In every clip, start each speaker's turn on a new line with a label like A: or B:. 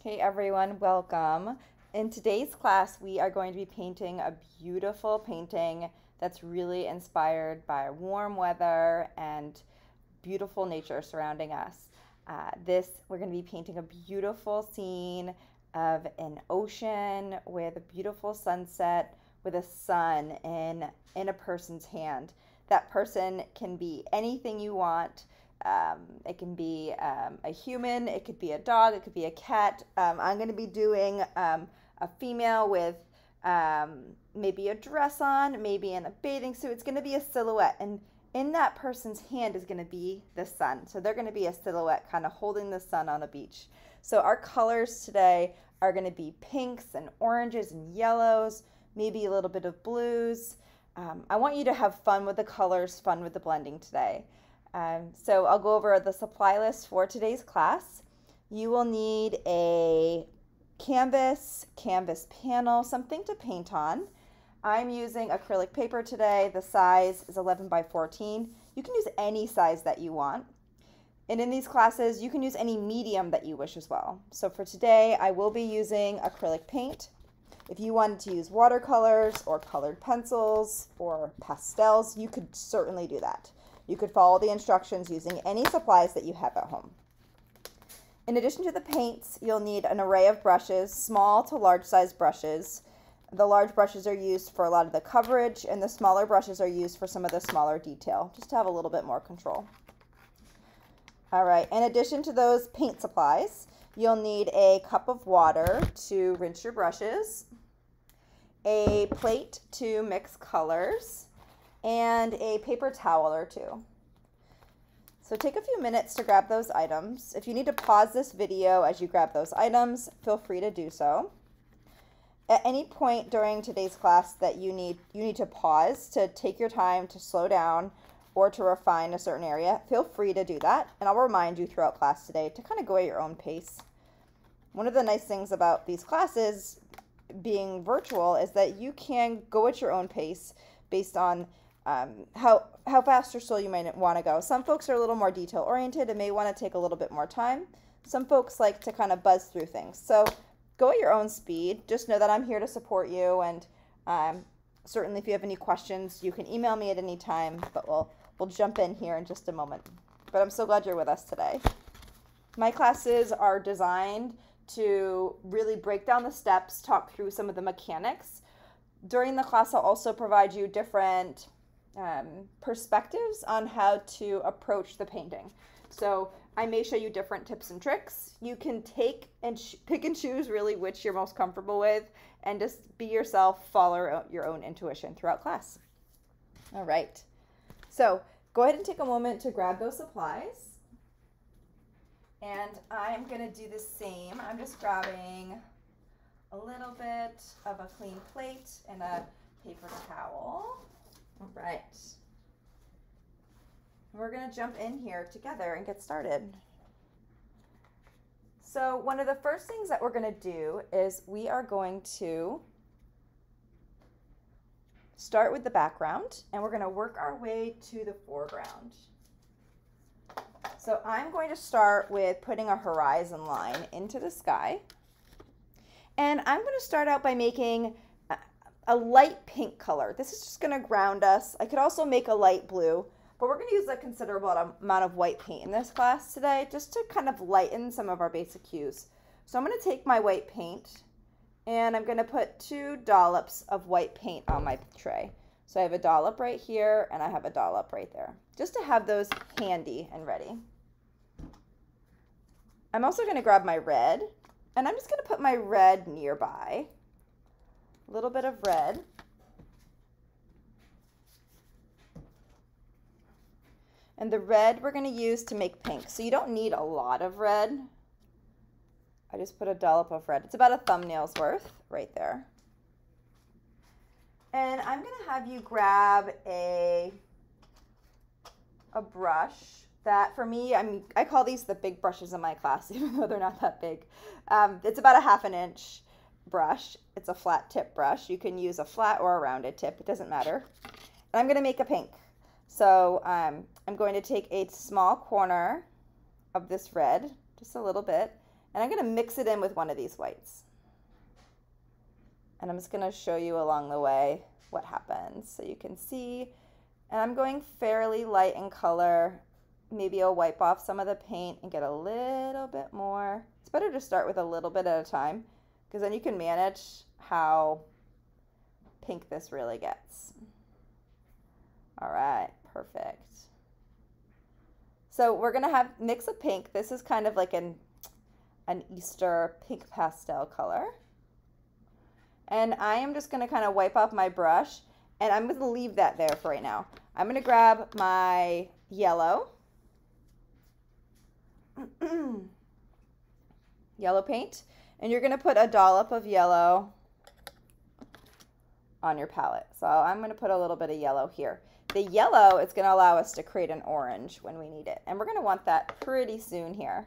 A: Hey everyone, welcome. In today's class, we are going to be painting a beautiful painting that's really inspired by warm weather and beautiful nature surrounding us. We're going to be painting a beautiful scene of an ocean with a beautiful sunset with a sun in a person's hand. That person can be anything you want. It can be a human, it could be a dog, it could be a cat. I'm going to be doing a female with maybe a dress on, maybe in a bathing suit. It's going to be a silhouette, and in that person's hand is going to be the sun. So they're going to be a silhouette kind of holding the sun on a beach. So our colors today are going to be pinks and oranges and yellows, maybe a little bit of blues. I want you to have fun with the colors, fun with the blending today. So I'll go over the supply list for today's class. You will need a canvas panel, something to paint on. I'm using acrylic paper today. The size is 11 by 14. You can use any size that you want. And in these classes, you can use any medium that you wish as well. So for today, I will be using acrylic paint. If you wanted to use watercolors or colored pencils or pastels, you could certainly do that. You could follow the instructions using any supplies that you have at home. In addition to the paints, you'll need an array of brushes, small to large size brushes. The large brushes are used for a lot of the coverage, and the smaller brushes are used for some of the smaller detail, just to have a little bit more control. All right, in addition to those paint supplies, you'll need a cup of water to rinse your brushes, a plate to mix colors, and a paper towel or two. So take a few minutes to grab those items. If you need to pause this video as you grab those items, feel free to do so. At any point during today's class that you need to pause to take your time to slow down or to refine a certain area, feel free to do that. And I'll remind you throughout class today to kind of go at your own pace. One of the nice things about these classes being virtual is that you can go at your own pace based on how fast or slow you might want to go. Some folks are a little more detail oriented and may want to take a little bit more time. Some folks like to kind of buzz through things. So go at your own speed. Just know that I'm here to support you, and certainly if you have any questions, you can email me at any time, but we'll jump in here in just a moment. But I'm so glad you're with us today. My classes are designed to really break down the steps, talk through some of the mechanics. During the class, I'll also provide you different perspectives on how to approach the painting. So I may show you different tips and tricks. You can take and pick and choose really which you're most comfortable with, and just be yourself, follow your own intuition throughout class. All right, so go ahead and take a moment to grab those supplies. And I'm gonna do the same. I'm just grabbing a little bit of a clean plate and a paper towel. All right. We're going to jump in here together and get started. So one of the first things that we're going to do is we are going to start with the background, and we're going to work our way to the foreground. So I'm going to start with putting a horizon line into the sky. And I'm going to start out by making a light pink color. This is just going to ground us. I could also make a light blue, but we're going to use a considerable amount of white paint in this class today just to kind of lighten some of our basic hues. So I'm going to take my white paint, and I'm going to put 2 dollops of white paint on my tray. So I have a dollop right here, and I have a dollop right there, just to have those handy and ready. I'm also going to grab my red, and I'm just going to put my red nearby. A little bit of red. And the red we're going to use to make pink. So you don't need a lot of red. I just put a dollop of red. It's about a thumbnail's worth right there. And I'm going to have you grab a brush that, for me, I call these the big brushes in my class, even though they're not that big. It's about a 1/2 inch brush. It's a flat tip brush. You can use a flat or a rounded tip. It doesn't matter. And I'm going to make a pink. So I'm going to take a small corner of this red, just a little bit, And I'm going to mix it in with one of these whites. And I'm just going to show you along the way what happens so you can see. And I'm going fairly light in color. Maybe I'll wipe off some of the paint and get a little bit more. It's better to start with a little bit at a time because then you can manage how pink this really gets. All right, perfect. So we're gonna mix a pink. This is kind of like an Easter pink pastel color. And I am just gonna kind of wipe off my brush and I'm gonna leave that there for right now. I'm gonna grab my yellow. Yellow paint, and you're gonna put a dollop of yellow on your palette. So I'm gonna put a little bit of yellow here. The yellow is gonna allow us to create an orange when we need it, and we're gonna want that pretty soon here.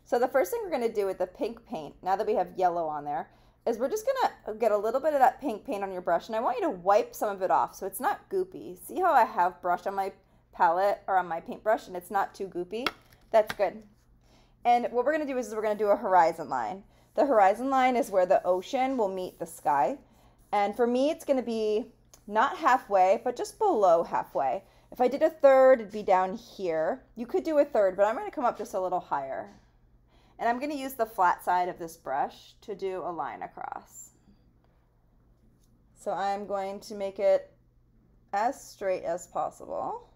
A: So the first thing we're gonna do with the pink paint, now that we have yellow on there, is we're just gonna get a little bit of that pink paint on your brush, and I want you to wipe some of it off so it's not goopy. See how I have brush on my palette or on my paintbrush and it's not too goopy? That's good. And what we're gonna do is we're gonna do a horizon line. The horizon line is where the ocean will meet the sky. And for me, it's gonna be not halfway, but just below halfway. If I did a third, it'd be down here. You could do a third, but I'm gonna come up just a little higher. And I'm gonna use the flat side of this brush to do a line across. So I'm going to make it as straight as possible.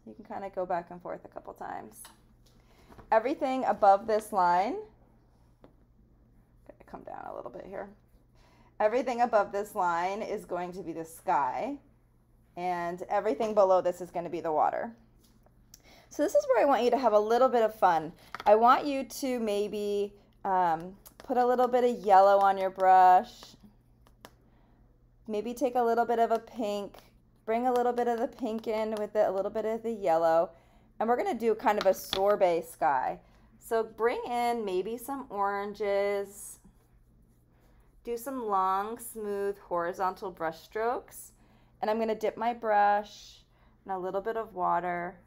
A: You can kind of go back and forth a couple times. Everything above this line, gotta come down a little bit here. Everything above this line is going to be the sky, and everything below this is going to be the water. So this is where I want you to have a little bit of fun. I want you to maybe put a little bit of yellow on your brush, maybe take a little bit of a pink, bring a little bit of the pink in with it, a little bit of the yellow, and we're going to do kind of a sorbet sky. So bring in maybe some oranges, do some long, smooth, horizontal brush strokes, and I'm going to dip my brush in a little bit of water,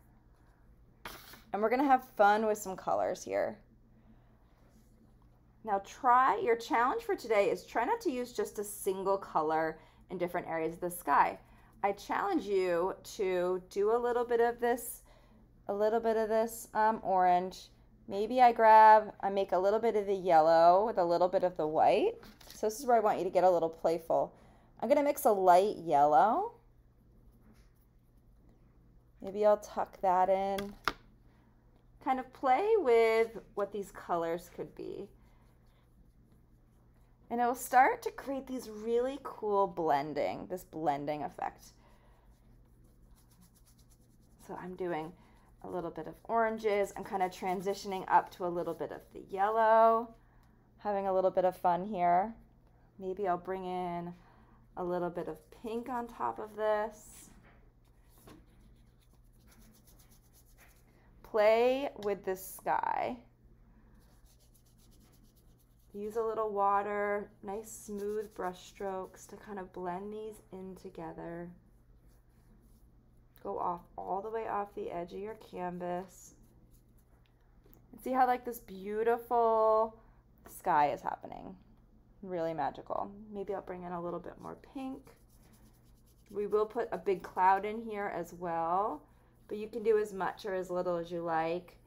A: and we're going to have fun with some colors here. Now your challenge for today is try not to use just a single color in different areas of the sky. I challenge you to do a little bit of this orange. Maybe I make a little bit of the yellow with a little bit of the white. So this is where I want you to get a little playful. I'm gonna mix a light yellow. Maybe I'll tuck that in. Kind of play with what these colors could be. And it will start to create these really cool this blending effect. So I'm doing a little bit of oranges. I'm kind of transitioning up to a little bit of the yellow, having a little bit of fun here. Maybe I'll bring in a little bit of pink on top of this. Play with the sky. Use a little water, nice smooth brush strokes to kind of blend these in together. Go off all the way off the edge of your canvas. And see how like this beautiful sky is happening. Really magical. Maybe I'll bring in a little bit more pink. We will put a big cloud in here as well, but you can do as much or as little as you like.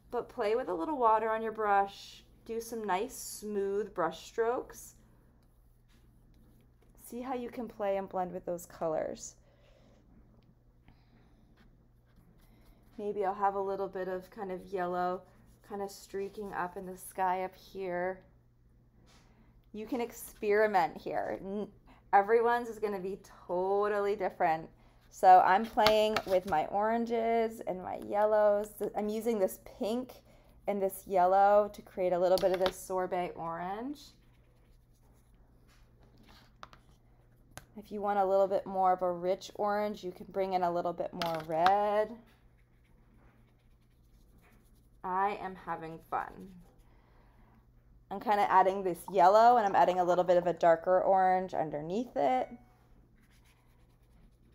A: But play with a little water on your brush. Do some nice smooth brush strokes. See how you can play and blend with those colors. Maybe I'll have a little bit of kind of yellow kind of streaking up in the sky up here. You can experiment here. Everyone's is going to be totally different. So I'm playing with my oranges and my yellows. I'm using this pink and this yellow to create a little bit of this sorbet orange. If you want a little bit more of a rich orange, you can bring in a little bit more red. I am having fun. I'm kind of adding this yellow and I'm adding a little bit of a darker orange underneath it.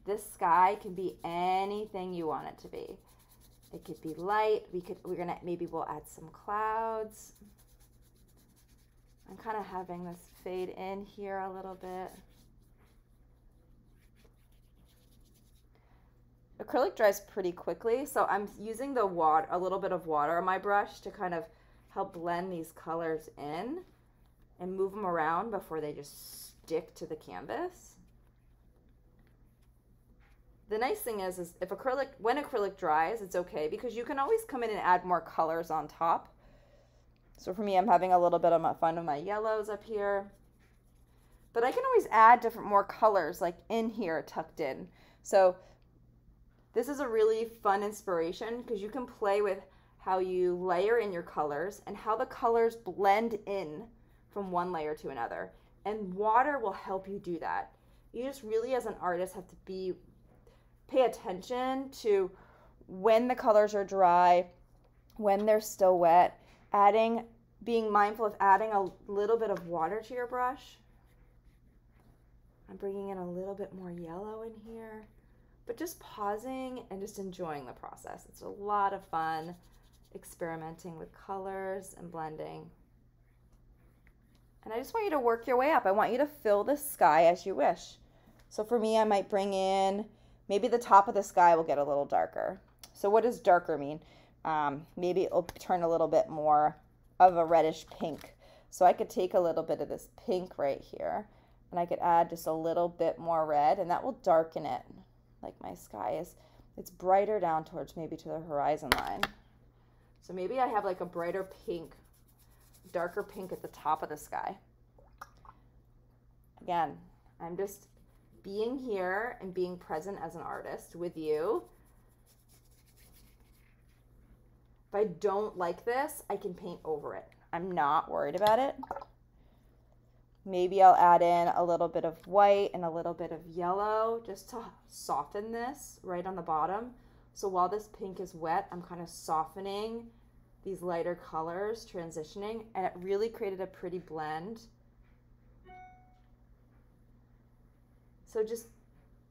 A: This sky can be anything you want it to be. It could be light. Maybe we'll add some clouds. I'm kind of having this fade in here a little bit. Acrylic dries pretty quickly, so I'm using a little bit of water on my brush to kind of help blend these colors in and move them around before they just stick to the canvas. The nice thing is when acrylic dries, it's okay because you can always come in and add more colors on top. So for me, I'm having a little bit of fun with my yellows up here. But I can always add more colors like in here tucked in. So this is a really fun inspiration because you can play with how you layer in your colors and how the colors blend in from one layer to another. And water will help you do that. You just really, as an artist, have to pay attention to when the colors are dry, when they're still wet, being mindful of adding a little bit of water to your brush. I'm bringing in a little bit more yellow in here, but just pausing and just enjoying the process. It's a lot of fun experimenting with colors and blending. And I just want you to work your way up. I want you to fill the sky as you wish. So for me, I might bring in, maybe the top of the sky will get a little darker. So what does darker mean? Maybe it'll turn a little bit more of a reddish pink. So I could take a little bit of this pink right here and I could add just a little bit more red and that will darken it. Like my sky it's brighter down towards maybe to the horizon line. So maybe I have like a brighter pink, darker pink at the top of the sky. Again, I'm just being here and being present as an artist with you. If I don't like this, I can paint over it. I'm not worried about it. Maybe I'll add in a little bit of white and a little bit of yellow just to soften this right on the bottom. So while this pink is wet, I'm kind of softening these lighter colors, transitioning, and it really created a pretty blend. So just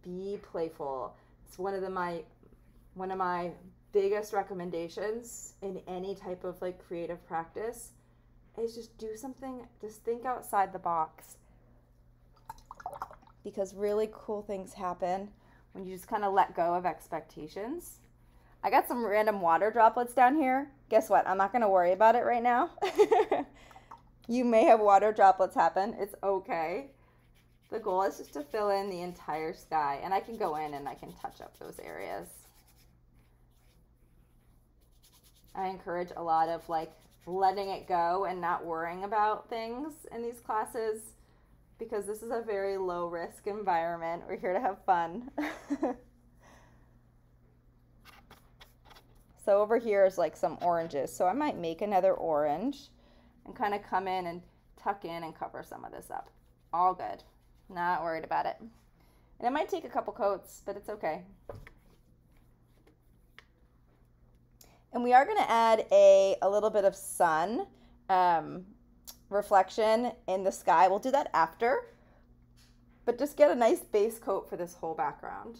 A: be playful. It's one of my biggest recommendations in any type of like creative practice is just do something, just think outside the box, because really cool things happen when you just kind of let go of expectations. I got some random water droplets down here. Guess what? I'm not going to worry about it right now. You may have water droplets happen. It's okay. The goal is just to fill in the entire sky, and I can go in and I can touch up those areas. I encourage a lot of like letting it go and not worrying about things in these classes because this is a very low risk environment. We're here to have fun. So over here is like some oranges. So I might make another orange and kind of come in and tuck in and cover some of this up. All good. Not worried about it. And it might take a couple coats, but it's okay. And we are going to add a little bit of sun reflection in the sky. We'll do that after, but just get a nice base coat for this whole background.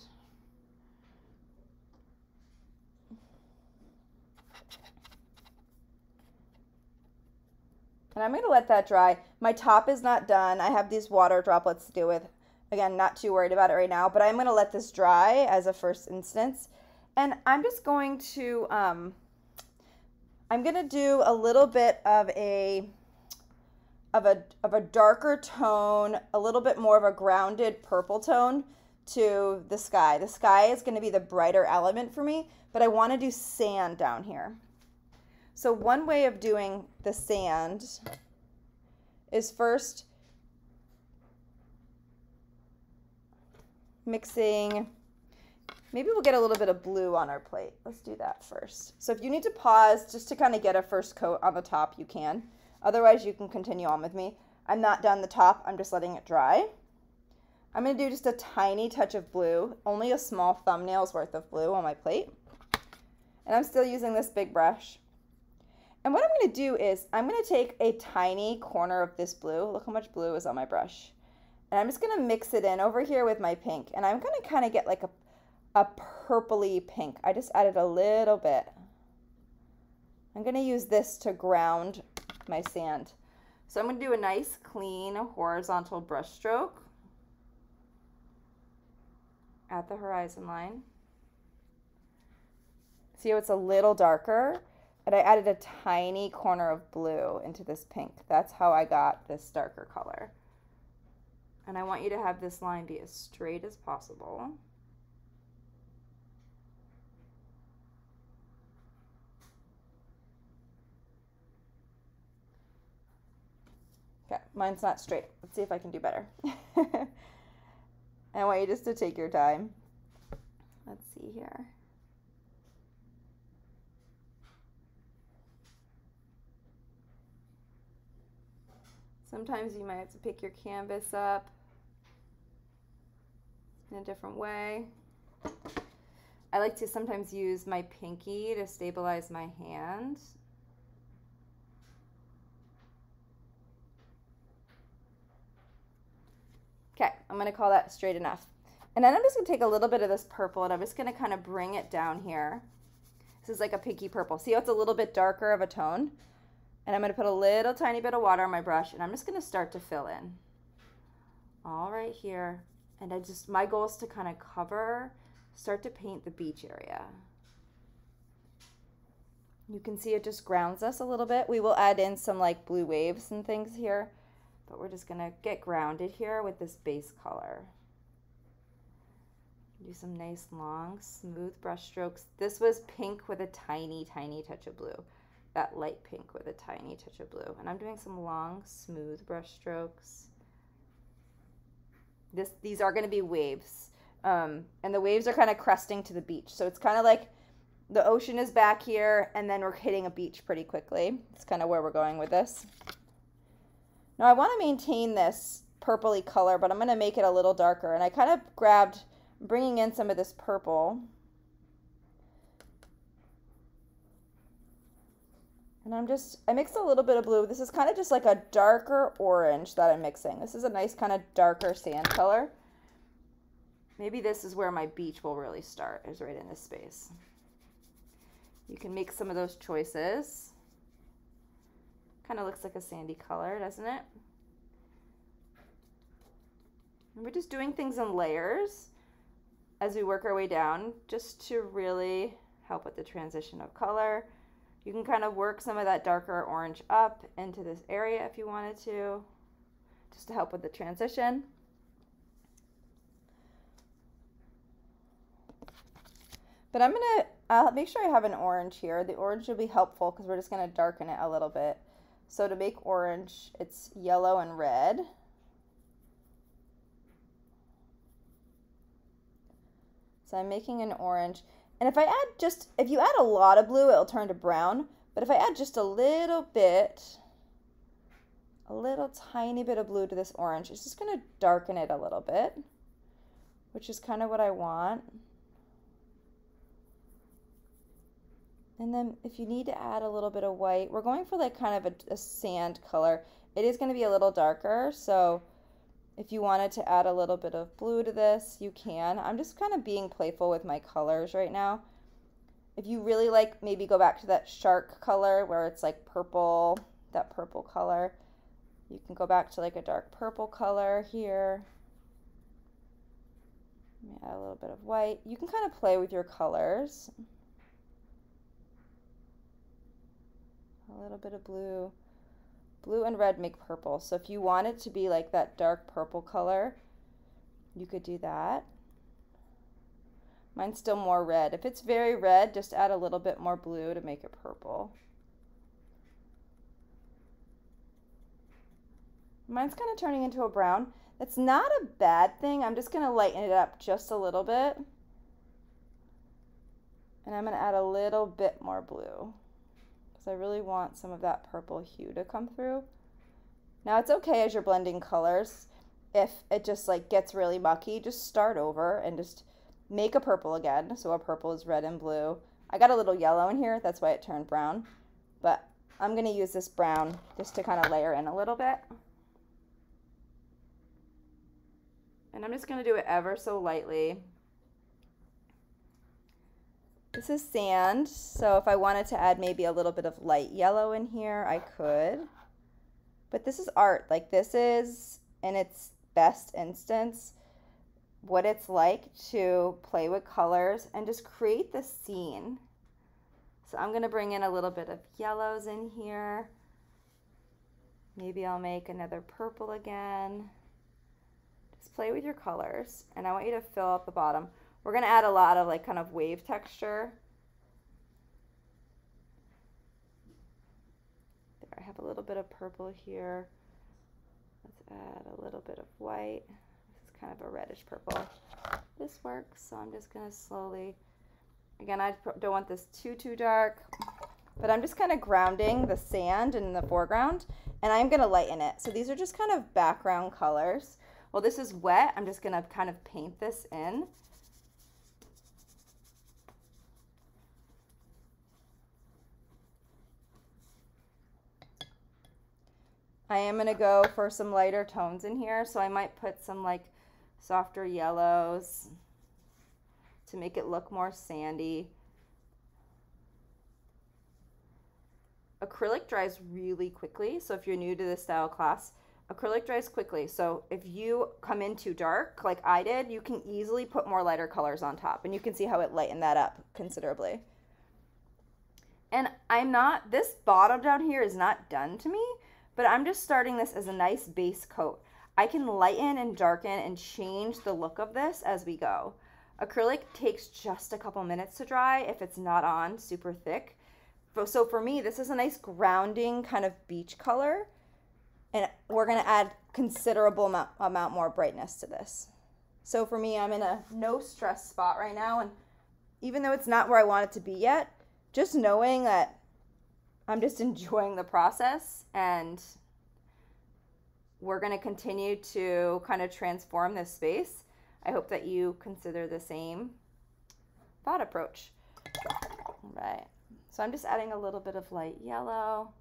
A: And I'm going to let that dry. My top is not done. I have these water droplets to deal with. Again, not too worried about it right now, but I'm going to let this dry as a first instance. And I'm just going to, I'm going to do a little bit of a darker tone, a little bit more of a grounded purple tone to the sky. The sky is going to be the brighter element for me, but I want to do sand down here. So one way of doing the sand is first mixing, maybe we'll get a little bit of blue on our plate. Let's do that first. So if you need to pause just to kind of get a first coat on the top, you can. Otherwise, you can continue on with me. I'm not done the top. I'm just letting it dry. I'm going to do just a tiny touch of blue, only a small thumbnail's worth of blue on my plate. And I'm still using this big brush. And what I'm going to do is I'm going to take a tiny corner of this blue. Look how much blue is on my brush. And I'm just going to mix it in over here with my pink. And I'm going to kind of get like a purpley pink. I just added a little bit. I'm going to use this to ground my sand. So I'm going to do a nice clean horizontal brush stroke at the horizon line. See how it's a little darker? And I added a tiny corner of blue into this pink. That's how I got this darker color. And I want you to have this line be as straight as possible. Okay, mine's not straight. Let's see if I can do better. I want you just to take your time. Let's see here. Sometimes you might have to pick your canvas up in a different way. I like to sometimes use my pinky to stabilize my hand. Okay, I'm going to call that straight enough. And then I'm just going to take a little bit of this purple and I'm just going to kind of bring it down here. This is like a pinky purple. See how it's a little bit darker of a tone? And I'm going to put a little tiny bit of water on my brush and I'm just going to start to fill in. All right here. And my goal is to kind of start to paint the beach area. You can see it just grounds us a little bit. We will add in some like blue waves and things here, but we're just going to get grounded here with this base color. Do some nice long smooth brush strokes. This was pink with a tiny, tiny touch of blue. That light pink with a tiny touch of blue. And I'm doing some long smooth brush strokes. These are going to be waves. And the waves are kind of cresting to the beach. So it's kind of like the ocean is back here and then we're hitting a beach pretty quickly. It's kind of where we're going with this. Now I want to maintain this purpley color, but I'm going to make it a little darker. And I kind of grabbed, bringing in some of this purple. And I mixed a little bit of blue. This is kind of just like a darker orange that I'm mixing. This is a nice kind of darker sand color. Maybe this is where my beach will really start, is right in this space. You can make some of those choices. Kind of looks like a sandy color, doesn't it? And we're just doing things in layers as we work our way down, just to really help with the transition of color. You can kind of work some of that darker orange up into this area if you wanted to, just to help with the transition. But I'll make sure I have an orange here. The orange will be helpful because we're just going to darken it a little bit. So to make orange, it's yellow and red. So I'm making an orange. And if you add a lot of blue, it'll turn to brown. But if I add just a little tiny bit of blue to this orange, it's just going to darken it a little bit, which is kind of what I want. And then if you need to add a little bit of white, we're going for like kind of a sand color. It is going to be a little darker, so if you wanted to add a little bit of blue to this, you can. I'm just kind of being playful with my colors right now. If you really like, maybe go back to that shark color where it's like purple, that purple color. You can go back to like a dark purple color here. Add a little bit of white. You can kind of play with your colors. A little bit of blue. Blue and red make purple. So if you want it to be like that dark purple color, you could do that. Mine's still more red. If it's very red, just add a little bit more blue to make it purple. Mine's kind of turning into a brown. That's not a bad thing. I'm just going to lighten it up just a little bit. And I'm going to add a little bit more blue, because I really want some of that purple hue to come through. Now it's okay as you're blending colors. If it just like gets really mucky, just start over and just make a purple again. So our purple is red and blue. I got a little yellow in here, that's why it turned brown. But I'm gonna use this brown just to kind of layer in a little bit. And I'm just going to do it ever so lightly. This is sand, so if I wanted to add maybe a little bit of light yellow in here, I could. But this is art. Like, this is, in its best instance, what it's like to play with colors and just create the scene. So I'm going to bring in a little bit of yellows in here. Maybe I'll make another purple again. Just play with your colors, and I want you to fill up the bottom. We're going to add a lot of like kind of wave texture. There, I have a little bit of purple here. Let's add a little bit of white. This is kind of a reddish purple. This works, so I'm just going to slowly, again, I don't want this too dark, but I'm just kind of grounding the sand in the foreground, and I'm going to lighten it. So these are just kind of background colors. Well, this is wet. I'm just going to kind of paint this in. I am going to go for some lighter tones in here, so I might put some like softer yellows to make it look more sandy. Acrylic dries really quickly, so if you're new to this style class, acrylic dries quickly. So if you come in too dark, like I did, you can easily put more lighter colors on top, and you can see how it lightened that up considerably. And this bottom down here is not done to me, but I'm just starting this as a nice base coat. I can lighten and darken and change the look of this as we go. Acrylic takes just a couple minutes to dry if it's not on super thick. So for me, this is a nice grounding kind of beach color, and we're gonna add considerable amount more brightness to this. So for me, I'm in a no stress spot right now, and even though it's not where I want it to be yet, just knowing that I'm just enjoying the process, and we're going to continue to kind of transform this space. I hope that you consider the same thought approach. All right, so I'm just adding a little bit of light yellow.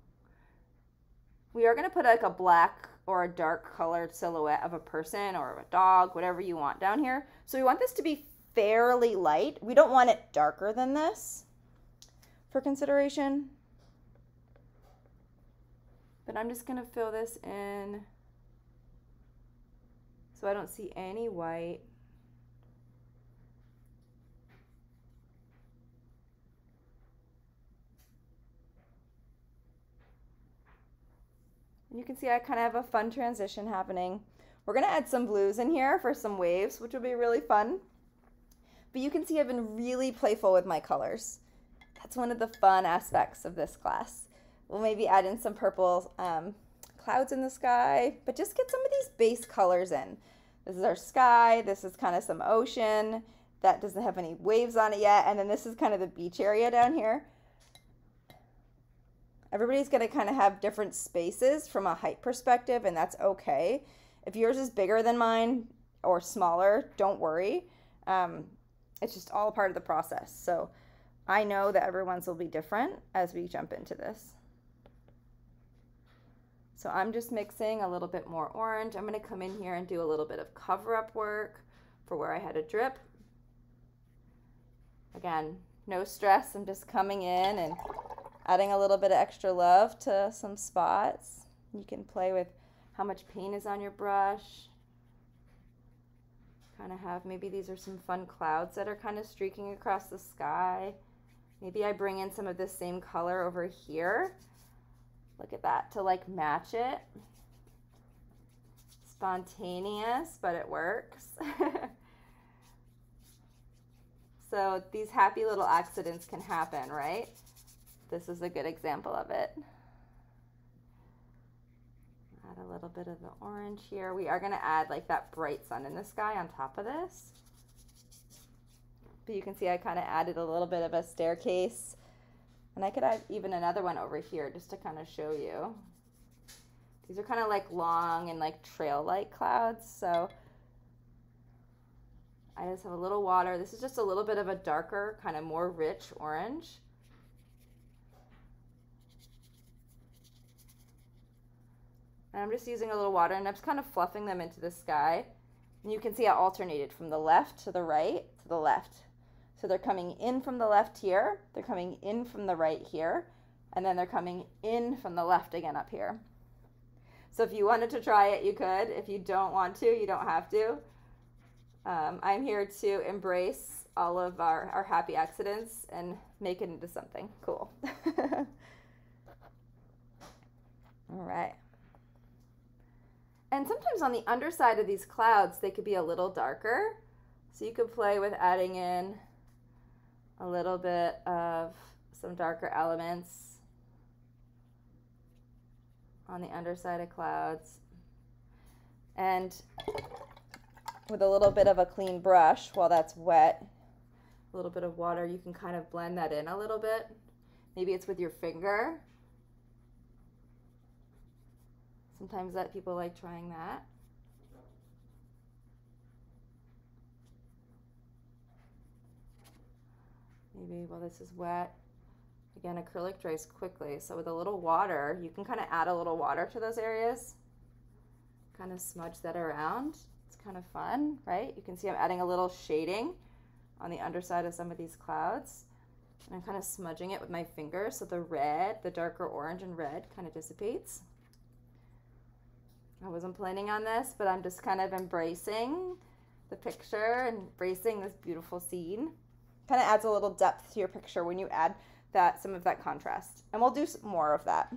A: We are going to put like a black or a dark colored silhouette of a person or a dog, whatever you want down here. So we want this to be fairly light. We don't want it darker than this for consideration. But I'm just going to fill this in so I don't see any white. And you can see I kind of have a fun transition happening. We're going to add some blues in here for some waves, which will be really fun. But you can see I've been really playful with my colors. That's one of the fun aspects of this class. We'll maybe add in some purple clouds in the sky, but just get some of these base colors in. This is our sky. This is kind of some ocean that doesn't have any waves on it yet. And then this is kind of the beach area down here. Everybody's going to kind of have different spaces from a height perspective, and that's okay. If yours is bigger than mine or smaller, don't worry. It's just all part of the process. So I know that everyone's will be different as we jump into this. So I'm just mixing a little bit more orange. I'm going to come in here and do a little bit of cover-up work for where I had a drip. Again, no stress. I'm just coming in and adding a little bit of extra love to some spots. You can play with how much paint is on your brush. Kind of have, maybe these are some fun clouds that are kind of streaking across the sky. Maybe I bring in some of this same color over here. Look at that, to like match it. Spontaneous, but it works. So these happy little accidents can happen, right? This is a good example of it. Add a little bit of the orange here. We are gonna add like that bright sun in the sky on top of this. But you can see I kind of added a little bit of a staircase. And I could add even another one over here just to kind of show you. These are kind of like long and like trail-like clouds. So I just have a little water. This is just a little bit of a darker, kind of more rich orange. And I'm just using a little water, and I'm just kind of fluffing them into the sky. And you can see I alternated from the left to the right to the left. So they're coming in from the left here, they're coming in from the right here, and then they're coming in from the left again up here. So if you wanted to try it, you could. If you don't want to, you don't have to. I'm here to embrace all of our happy accidents and make it into something cool. All right. And sometimes on the underside of these clouds, they could be a little darker. So you could play with adding in a little bit of some darker elements on the underside of clouds. And with a little bit of a clean brush, while that's wet, a little bit of water, you can kind of blend that in a little bit. Maybe it's with your finger. Sometimes people like trying that. Maybe while this is wet. Again, acrylic dries quickly, so with a little water, you can kind of add a little water to those areas. Kind of smudge that around. It's kind of fun, right? You can see I'm adding a little shading on the underside of some of these clouds. And I'm kind of smudging it with my finger so the red, the darker orange and red kind of dissipates. I wasn't planning on this, but I'm just kind of embracing the picture and embracing this beautiful scene. Kind of adds a little depth to your picture when you add some of that contrast. And we'll do some more of that.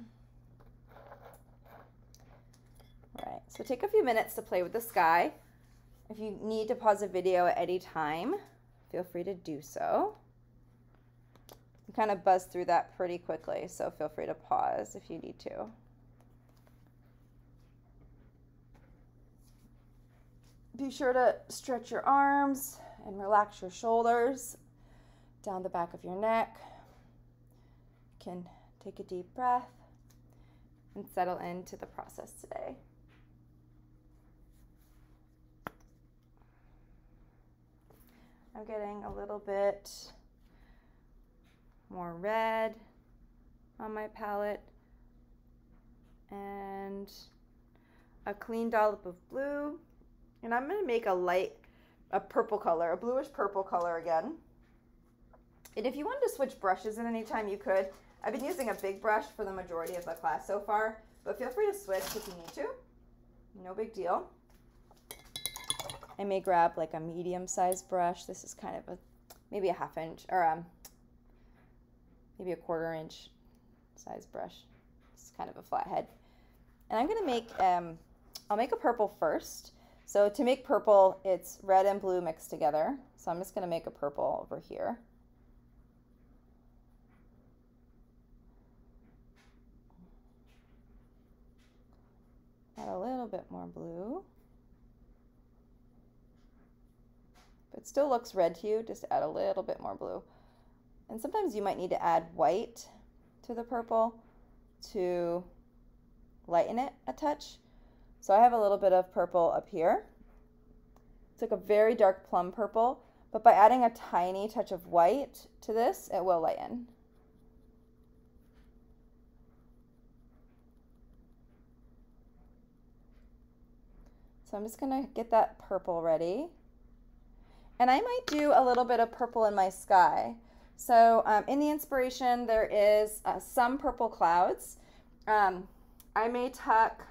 A: All right, so take a few minutes to play with the sky. If you need to pause the video at any time, feel free to do so. You kind of buzz through that pretty quickly, so feel free to pause if you need to. Be sure to stretch your arms and relax your shoulders down the back of your neck. You can take a deep breath and settle into the process today. I'm getting a little bit more red on my palette and a clean dollop of blue. And I'm going to make a purple color, a bluish purple color again. And if you wanted to switch brushes at any time, you could. I've been using a big brush for the majority of the class so far, but feel free to switch if you need to. No big deal. I may grab like a medium-sized brush. This is kind of maybe a ½ inch or maybe a ¼ inch size brush. It's kind of a flat head. And I'm going to make, I'll make a purple first. So to make purple, it's red and blue mixed together. So I'm just going to make a purple over here. Add a little bit more blue. If it still looks red to you, just add a little bit more blue. And sometimes you might need to add white to the purple to lighten it a touch. So I have a little bit of purple up here. It's like a very dark plum purple, but by adding a tiny touch of white to this, it will lighten. So I'm just gonna get that purple ready. And I might do a little bit of purple in my sky. So in the inspiration, there is some purple clouds. I may tuck,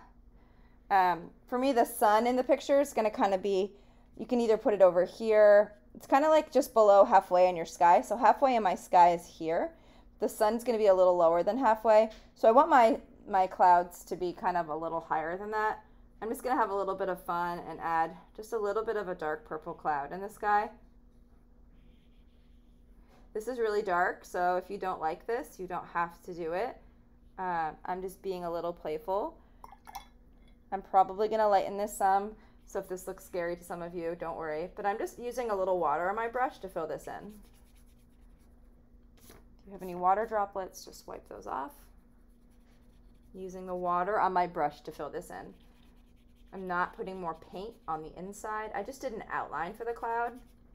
A: for me, the sun in the picture is gonna kind of be, you can either put it over here. It's kind of like just below halfway in your sky. So halfway in my sky is here. The sun's gonna be a little lower than halfway. So I want my clouds to be kind of a little higher than that. I'm just gonna have a little bit of fun and add just a little bit of a dark purple cloud in the sky. This is really dark, so if you don't like this, you don't have to do it. I'm just being a little playful. I'm probably gonna lighten this some, so if this looks scary to some of you, don't worry. But I'm just using a little water on my brush to fill this in. If you have any water droplets, just wipe those off. Using the water on my brush to fill this in. I'm not putting more paint on the inside. I just did an outline for the cloud.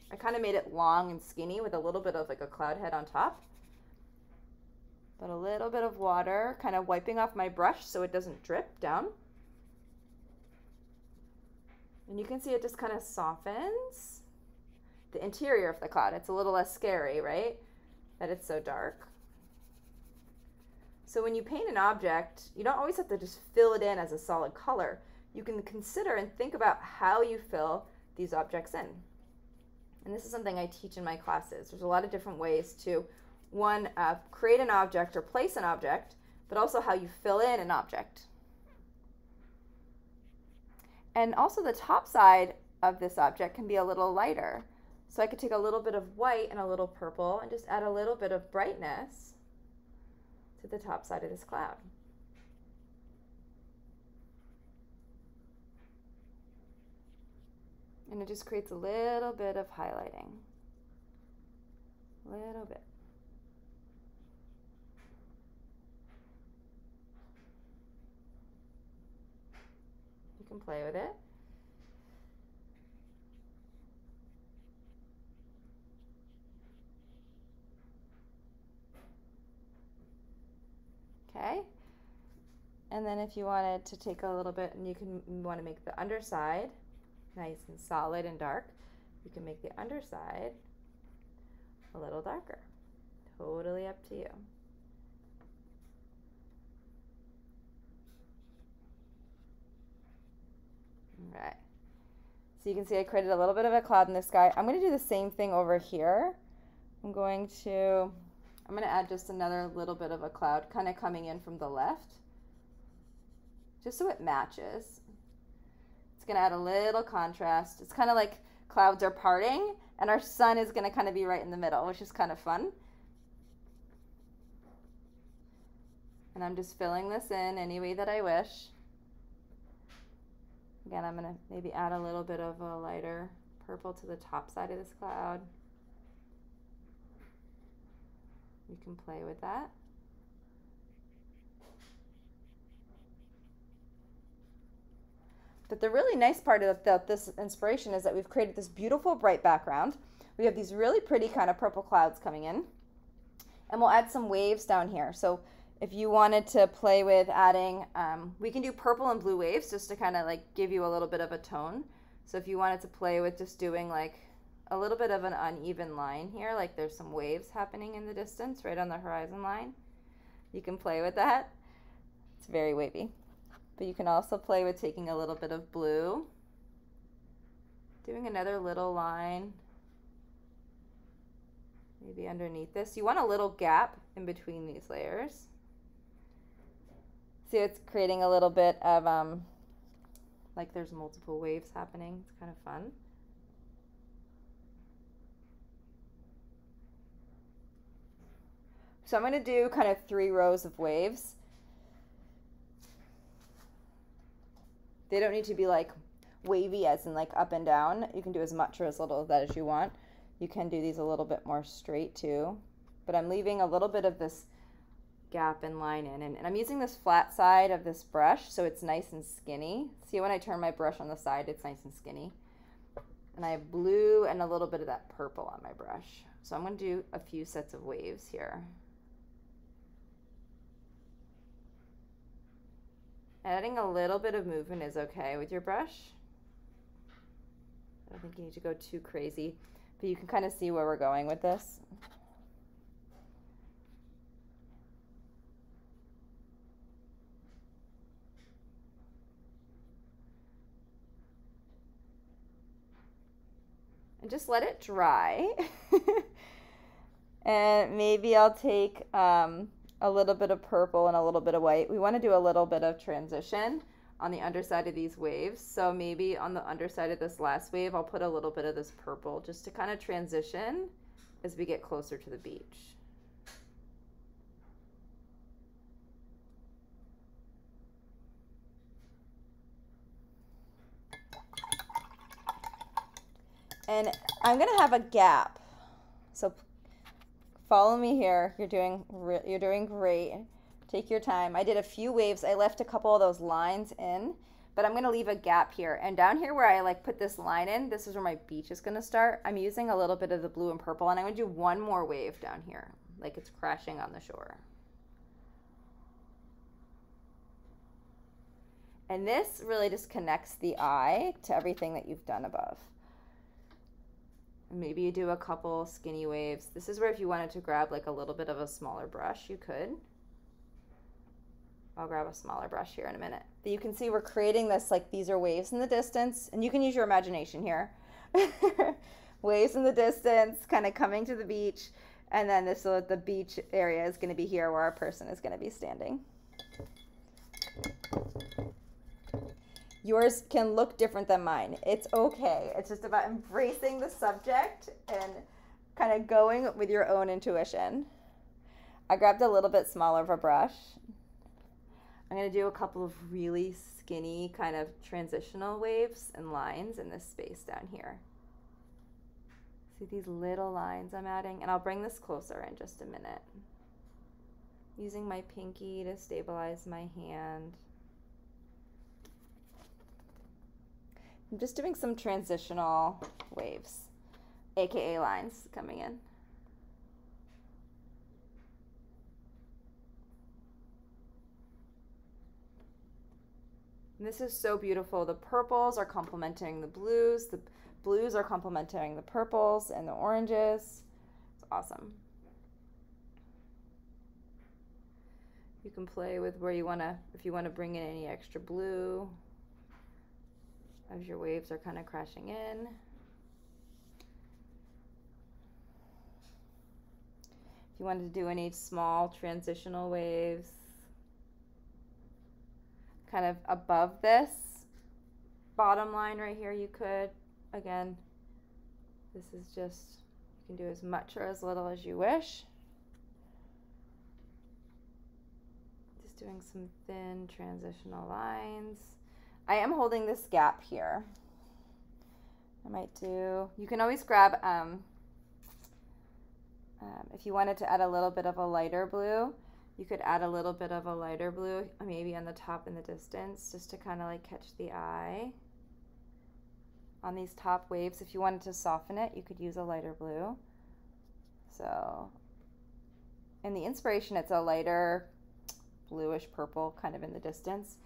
A: I kind of made it long and skinny with a little bit of like a cloud head on top. But a little bit of water, kind of wiping off my brush so it doesn't drip down. And you can see it just kind of softens the interior of the cloud. It's a little less scary, right? That it's so dark. So when you paint an object, you don't always have to just fill it in as a solid color. You can consider and think about how you fill these objects in. And this is something I teach in my classes. There's a lot of different ways to, one, create an object or place an object, but also how you fill in an object. And also the top side of this object can be a little lighter. So I could take a little bit of white and a little purple and just add a little bit of brightness to the top side of this cloud. And it just creates a little bit of highlighting. A little bit. You can play with it. Okay. And then if you wanted to take a little bit, and you want to make the underside nice and solid and dark, you can make the underside a little darker. Totally up to you. All right. So you can see I created a little bit of a cloud in the sky. I'm going to do the same thing over here. I'm going to add just another little bit of a cloud kind of coming in from the left, just so it matches. It's going to add a little contrast. It's kind of like clouds are parting and our sun is going to kind of be right in the middle, which is kind of fun. And I'm just filling this in any way that I wish. Again, I'm going to maybe add a little bit of a lighter purple to the top side of this cloud. You can play with that. But the really nice part of this inspiration is that we've created this beautiful bright background. We have these really pretty kind of purple clouds coming in. And we'll add some waves down here. So if you wanted to play with adding, we can do purple and blue waves just to kind of like give you a little bit of a tone. So if you wanted to play with just doing like a little bit of an uneven line here, like there's some waves happening in the distance right on the horizon line, you can play with that. It's very wavy. But you can also play with taking a little bit of blue, doing another little line, maybe underneath this. You want a little gap in between these layers. See, it's creating a little bit of, like there's multiple waves happening. It's kind of fun. So I'm going to do kind of 3 rows of waves. They don't need to be like wavy as in like up and down. You can do as much or as little of that as you want. You can do these a little bit more straight too. But I'm leaving a little bit of this gap and line in. And I'm using this flat side of this brush so it's nice and skinny. See, when I turn my brush on the side, it's nice and skinny. And I have blue and a little bit of that purple on my brush. So I'm going to do a few sets of waves here. Adding a little bit of movement is okay with your brush. I don't think you need to go too crazy, but you can kind of see where we're going with this. And just let it dry. And maybe I'll take a little bit of purple and a little bit of white. We want to do a little bit of transition on the underside of these waves. So maybe on the underside of this last wave, I'll put a little bit of this purple just to kind of transition as we get closer to the beach. And I'm going to have a gap. So follow me here. You're doing great. Take your time. I did a few waves. I left a couple of those lines in, but I'm going to leave a gap here. And down here where I like put this line in, this is where my beach is going to start. I'm using a little bit of the blue and purple, and I'm going to do one more wave down here, like it's crashing on the shore. And this really just connects the eye to everything that you've done above. And maybe you do a couple skinny waves. This is where if you wanted to grab like a little bit of a smaller brush, you could. I'll grab a smaller brush here in a minute. But you can see we're creating this, like these are waves in the distance, and you can use your imagination here. Waves in the distance, kind of coming to the beach, and then the beach area is going to be here where our person is going to be standing. Yours can look different than mine. It's okay. It's just about embracing the subject and kind of going with your own intuition. I grabbed a little bit smaller of a brush. I'm going to do a couple of really skinny kind of transitional waves and lines in this space down here. See these little lines I'm adding? And I'll bring this closer in just a minute. Using my pinky to stabilize my hand. I'm just doing some transitional waves, aka lines coming in. And this is so beautiful. The purples are complementing the blues are complementing the purples and the oranges. It's awesome. You can play with where you want to, if you want to bring in any extra blue as your waves are kind of crashing in. If you wanted to do any small transitional waves, kind of above this bottom line right here, you could. Again, this is just, you can do as much or as little as you wish. Just doing some thin transitional lines. I am holding this gap here. I might do, you can always grab, if you wanted to add a little bit of a lighter blue, you could add a little bit of a lighter blue, maybe on the top in the distance, just to kind of like catch the eye. On these top waves, if you wanted to soften it, you could use a lighter blue. So in the inspiration, it's a lighter bluish purple kind of in the distance.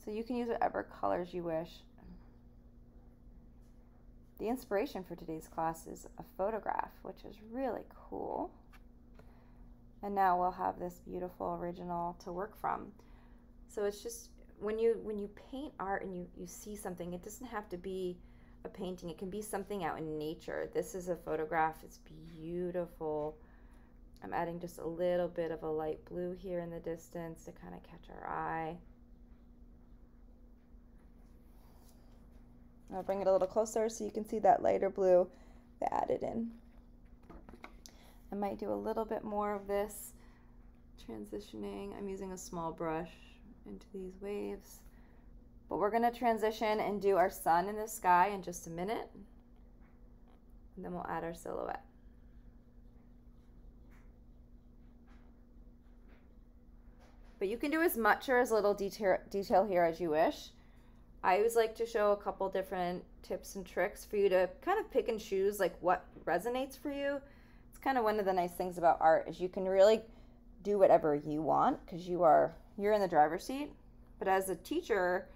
A: So you can use whatever colors you wish. The inspiration for today's class is a photograph, which is really cool. And now we'll have this beautiful original to work from. So it's just, when you paint art and you see something, it doesn't have to be a painting. It can be something out in nature. This is a photograph. It's beautiful. I'm adding just a little bit of a light blue here in the distance to kind of catch our eye. I'll bring it a little closer so you can see that lighter blue that added in. I might do a little bit more of this transitioning. I'm using a small brush into these waves. But we're going to transition and do our sun in the sky in just a minute. And then we'll add our silhouette. But you can do as much or as little detail here as you wish. I always like to show a couple different tips and tricks for you to kind of pick and choose like what resonates for you. It's kind of one of the nice things about art is you can really do whatever you want because you're in the driver's seat. But as a teacher,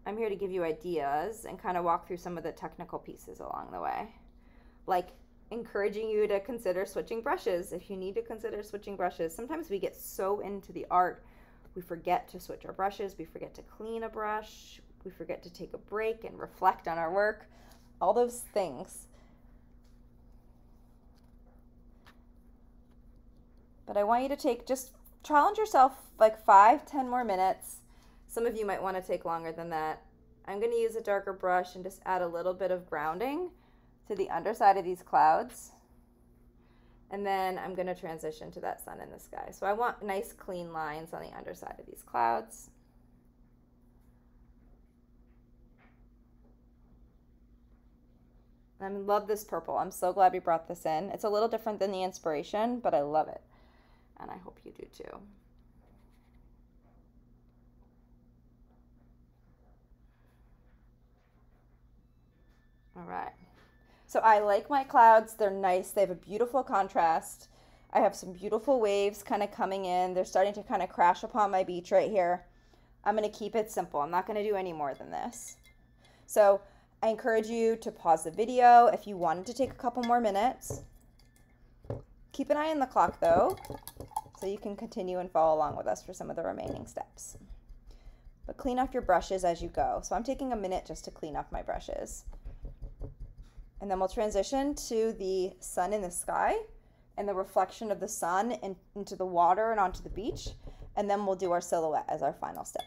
A: I'm here to give you ideas and kind of walk through some of the technical pieces along the way. Like encouraging you to consider switching brushes if you need to consider switching brushes. Sometimes we get so into the art, we forget to switch our brushes, we forget to clean a brush, we forget to take a break and reflect on our work, all those things. But I want you to just challenge yourself like 5-10 more minutes. Some of you might want to take longer than that. I'm going to use a darker brush and just add a little bit of grounding to the underside of these clouds. And then I'm going to transition to that sun in the sky. So I want nice clean lines on the underside of these clouds. I love this purple. I'm so glad we brought this in. It's a little different than the inspiration, but I love it. And I hope you do too. All right. So I like my clouds. They're nice. They have a beautiful contrast. I have some beautiful waves kind of coming in. They're starting to kind of crash upon my beach right here. I'm going to keep it simple. I'm not going to do any more than this. So I encourage you to pause the video if you wanted to take a couple more minutes. Keep an eye on the clock though, so you can continue and follow along with us for some of the remaining steps. But clean off your brushes as you go. So I'm taking a minute just to clean off my brushes. And then we'll transition to the sun in the sky and the reflection of the sun into the water and onto the beach. And then we'll do our silhouette as our final step.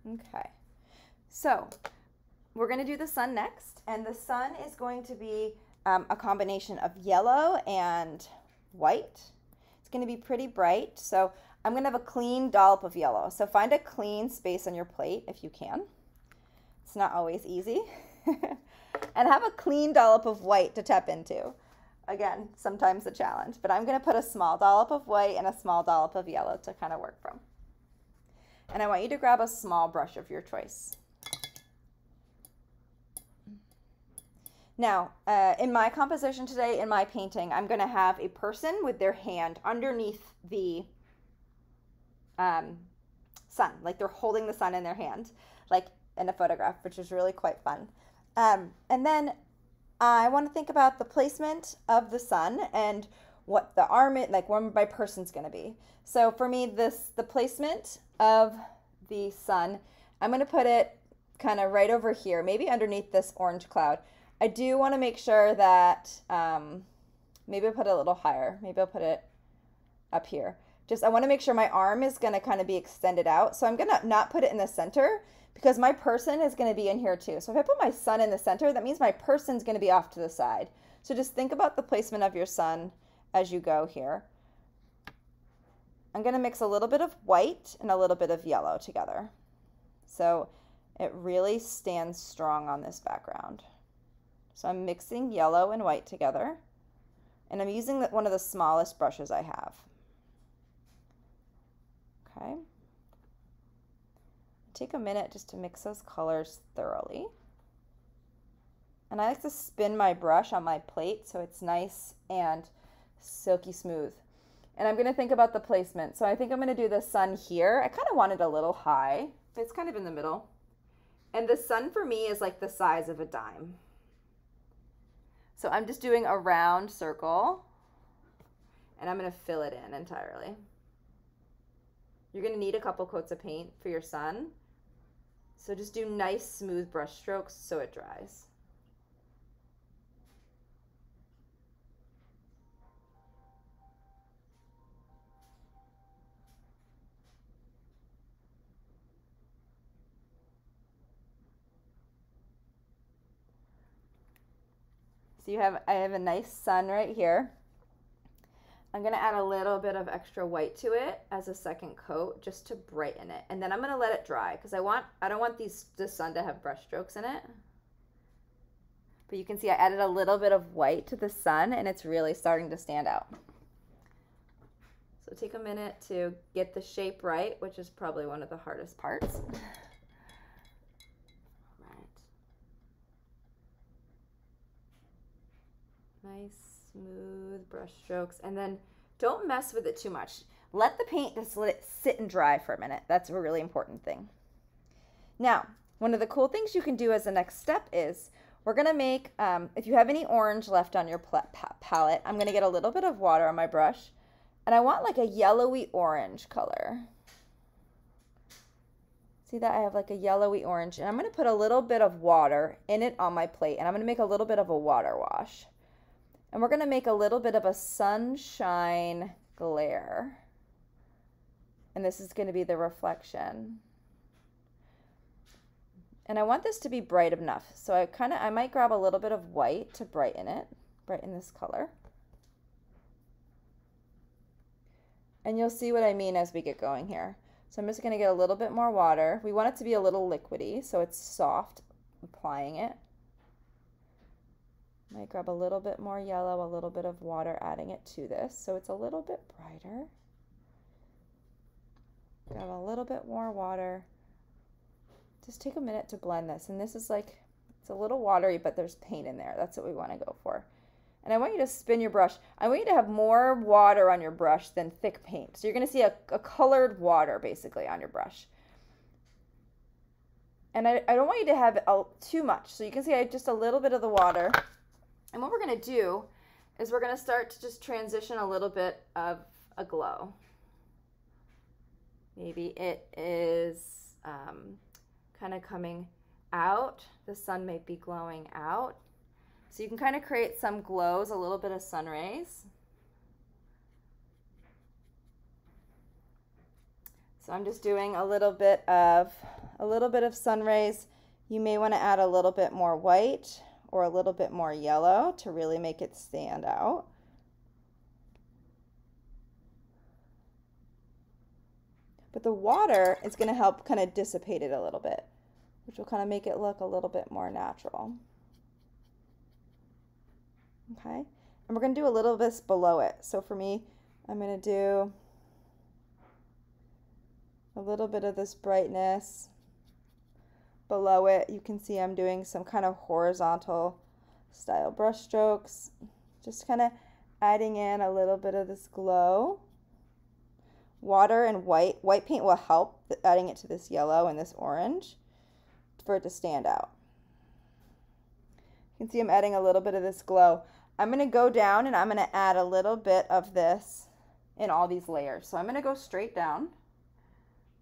A: Okay, so we're going to do the sun next, and the sun is going to be a combination of yellow and white. It's going to be pretty bright, so I'm going to have a clean dollop of yellow. So find a clean space on your plate if you can. It's not always easy. And have a clean dollop of white to tap into. Again, sometimes a challenge, but I'm going to put a small dollop of white and a small dollop of yellow to kind of work from. And I want you to grab a small brush of your choice. Now, in my composition today, in my painting, I'm going to have a person with their hand underneath the sun, like they're holding the sun in their hand, like in a photograph, which is really quite fun. And then I want to think about the placement of the sun and what the arm, like where my person's going to be. So for me, the placement of the sun, I'm going to put it kind of right over here, maybe underneath this orange cloud. I do want to make sure that maybe I'll put it a little higher. Maybe I'll put it up here. I want to make sure my arm is going to kind of be extended out. So I'm going to not put it in the center because my person is going to be in here too. So if I put my sun in the center, that means my person's going to be off to the side. So just think about the placement of your sun as you go here. I'm going to mix a little bit of white and a little bit of yellow together. So it really stands strong on this background. So I'm mixing yellow and white together, and I'm using one of the smallest brushes I have. Okay. Take a minute just to mix those colors thoroughly. And I like to spin my brush on my plate so it's nice and silky smooth. And I'm going to think about the placement. So I think I'm going to do the sun here. I kind of want it a little high, but it's kind of in the middle. And the sun for me is like the size of a dime. So I'm just doing a round circle, and I'm going to fill it in entirely. You're going to need a couple coats of paint for your sun. So just do nice smooth brush strokes so it dries. So I have a nice sun right here. I'm going to add a little bit of extra white to it as a second coat just to brighten it. And then I'm going to let it dry because I don't want the sun to have brush strokes in it. But you can see I added a little bit of white to the sun and it's really starting to stand out. So take a minute to get the shape right, which is probably one of the hardest parts. Nice smooth brush strokes, and then don't mess with it too much. Let the paint just let it sit and dry for a minute. That's a really important thing. Now, one of the cool things you can do as the next step is we're going to make, if you have any orange left on your palette, I'm going to get a little bit of water on my brush, and I want like a yellowy orange color. See that I have like a yellowy orange, and I'm going to put a little bit of water in it on my plate, and I'm going to make a little bit of a water wash. And we're going to make a little bit of a sunshine glare. And this is going to be the reflection. And I want this to be bright enough. So I might grab a little bit of white to brighten it, brighten this color. And you'll see what I mean as we get going here. So I'm just going to get a little bit more water. We want it to be a little liquidy, so it's soft, applying it. Might grab a little bit more yellow, a little bit of water, adding it to this so it's a little bit brighter. Grab a little bit more water. Just take a minute to blend this. And this is like, it's a little watery, but there's paint in there. That's what we want to go for. And I want you to spin your brush. I want you to have more water on your brush than thick paint. So you're going to see a colored water basically on your brush. And I don't want you to have too much. So you can see I have just a little bit of the water. And what we're going to do is we're going to start to just transition a little bit of a glow. Maybe it is kind of coming out. The sun may be glowing out. So you can kind of create some glows, a little bit of sun rays. So I'm just doing a little bit of sun rays. You may want to add a little bit more white or a little bit more yellow to really make it stand out. But the water is going to help kind of dissipate it a little bit, which will kind of make it look a little bit more natural. Okay, and we're going to do a little bit below it. So for me, I'm going to do a little bit of this brightness below it. You can see I'm doing some kind of horizontal style brush strokes, just kind of adding in a little bit of this glow. Water and white paint will help adding it to this yellow and this orange for it to stand out. You can see I'm adding a little bit of this glow. I'm going to go down and I'm going to add a little bit of this in all these layers. So I'm going to go straight down.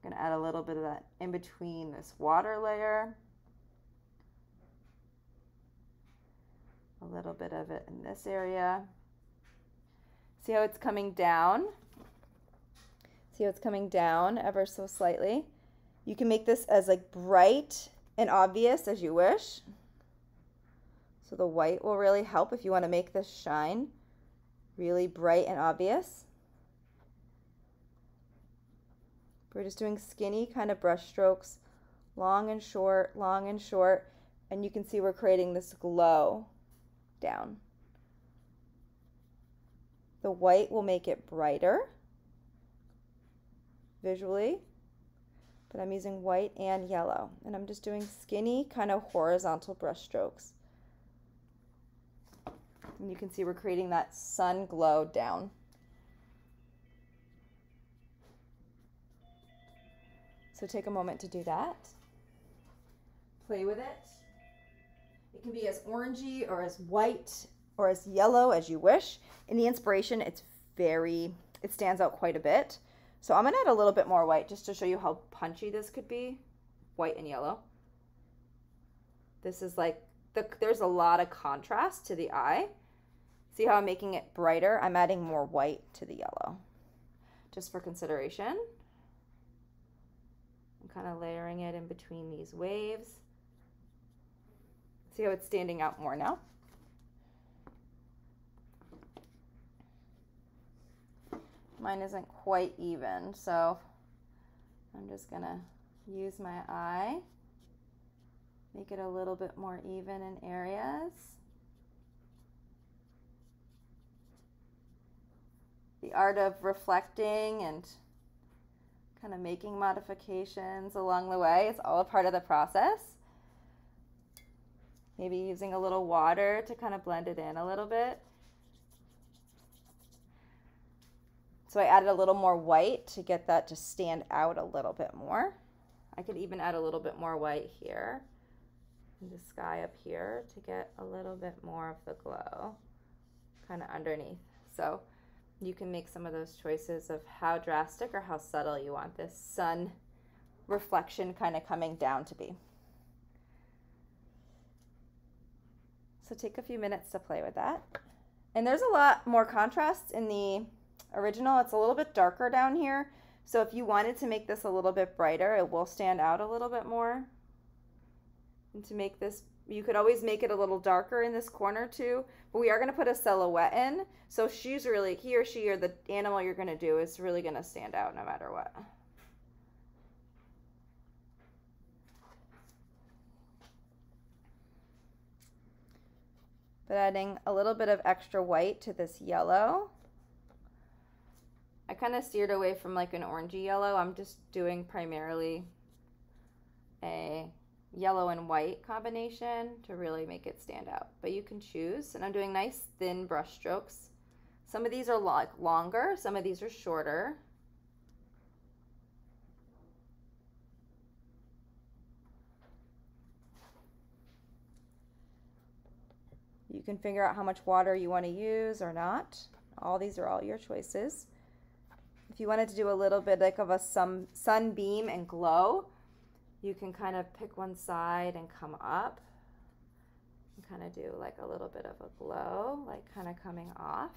A: I'm going to add a little bit of that in between this water layer. A little bit of it in this area. See how it's coming down? See how it's coming down ever so slightly? You can make this as like bright and obvious as you wish. So the white will really help if you want to make this shine really bright and obvious. We're just doing skinny kind of brush strokes, long and short, and you can see we're creating this glow down. The white will make it brighter visually, but I'm using white and yellow, and I'm just doing skinny kind of horizontal brush strokes. And you can see we're creating that sun glow down. So take a moment to do that. Play with it. It can be as orangey or as white or as yellow as you wish. In the inspiration, it stands out quite a bit. So I'm gonna add a little bit more white just to show you how punchy this could be, white and yellow. This is like, there's a lot of contrast to the eye. See how I'm making it brighter? I'm adding more white to the yellow, just for consideration. I'm kind of layering it in between these waves. See how it's standing out more now? Mine isn't quite even, so I'm just gonna use my eye, make it a little bit more even in areas. The art of reflecting and kind of making modifications along the way, it's all a part of the process. Maybe using a little water to kind of blend it in a little bit. So I added a little more white to get that to stand out a little bit more. I could even add a little bit more white here, in the sky up here, to get a little bit more of the glow kind of underneath. So you can make some of those choices of how drastic or how subtle you want this sun reflection kind of coming down to be. So take a few minutes to play with that. And there's a lot more contrast in the original. It's a little bit darker down here. So if you wanted to make this a little bit brighter, it will stand out a little bit more. And to make this, you could always make it a little darker in this corner too, but we are going to put a silhouette in. So she's really, he or she or the animal you're going to do is really going to stand out no matter what. But adding a little bit of extra white to this yellow. I kind of steered away from like an orangey yellow. I'm just doing primarily a yellow and white combination to really make it stand out. But you can choose, and I'm doing nice thin brush strokes. Some of these are longer, some of these are shorter. You can figure out how much water you want to use or not. These are all your choices. If you wanted to do a little bit like of a sunbeam and glow, you can kind of pick one side and come up and kind of do like a little bit of a glow, like kind of coming off.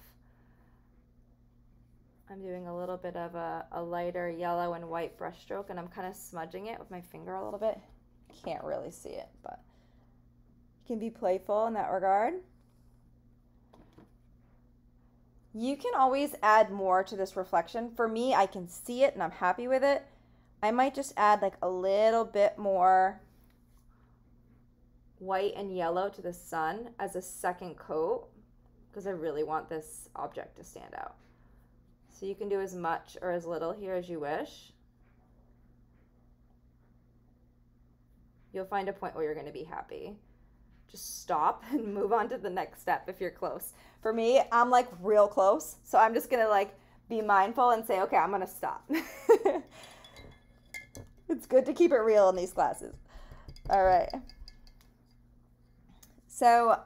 A: I'm doing a little bit of a lighter yellow and white brush stroke, and I'm kind of smudging it with my finger a little bit. Can't really see it, but you can be playful in that regard. You can always add more to this reflection. For me, I can see it and I'm happy with it. I might just add like a little bit more white and yellow to the sun as a second coat because I really want this object to stand out. So you can do as much or as little here as you wish. You'll find a point where you're going to be happy. Just stop and move on to the next step if you're close. For me, I'm like real close, so I'm just gonna like be mindful and say, okay, I'm gonna stop. It's good to keep it real in these classes. All right. So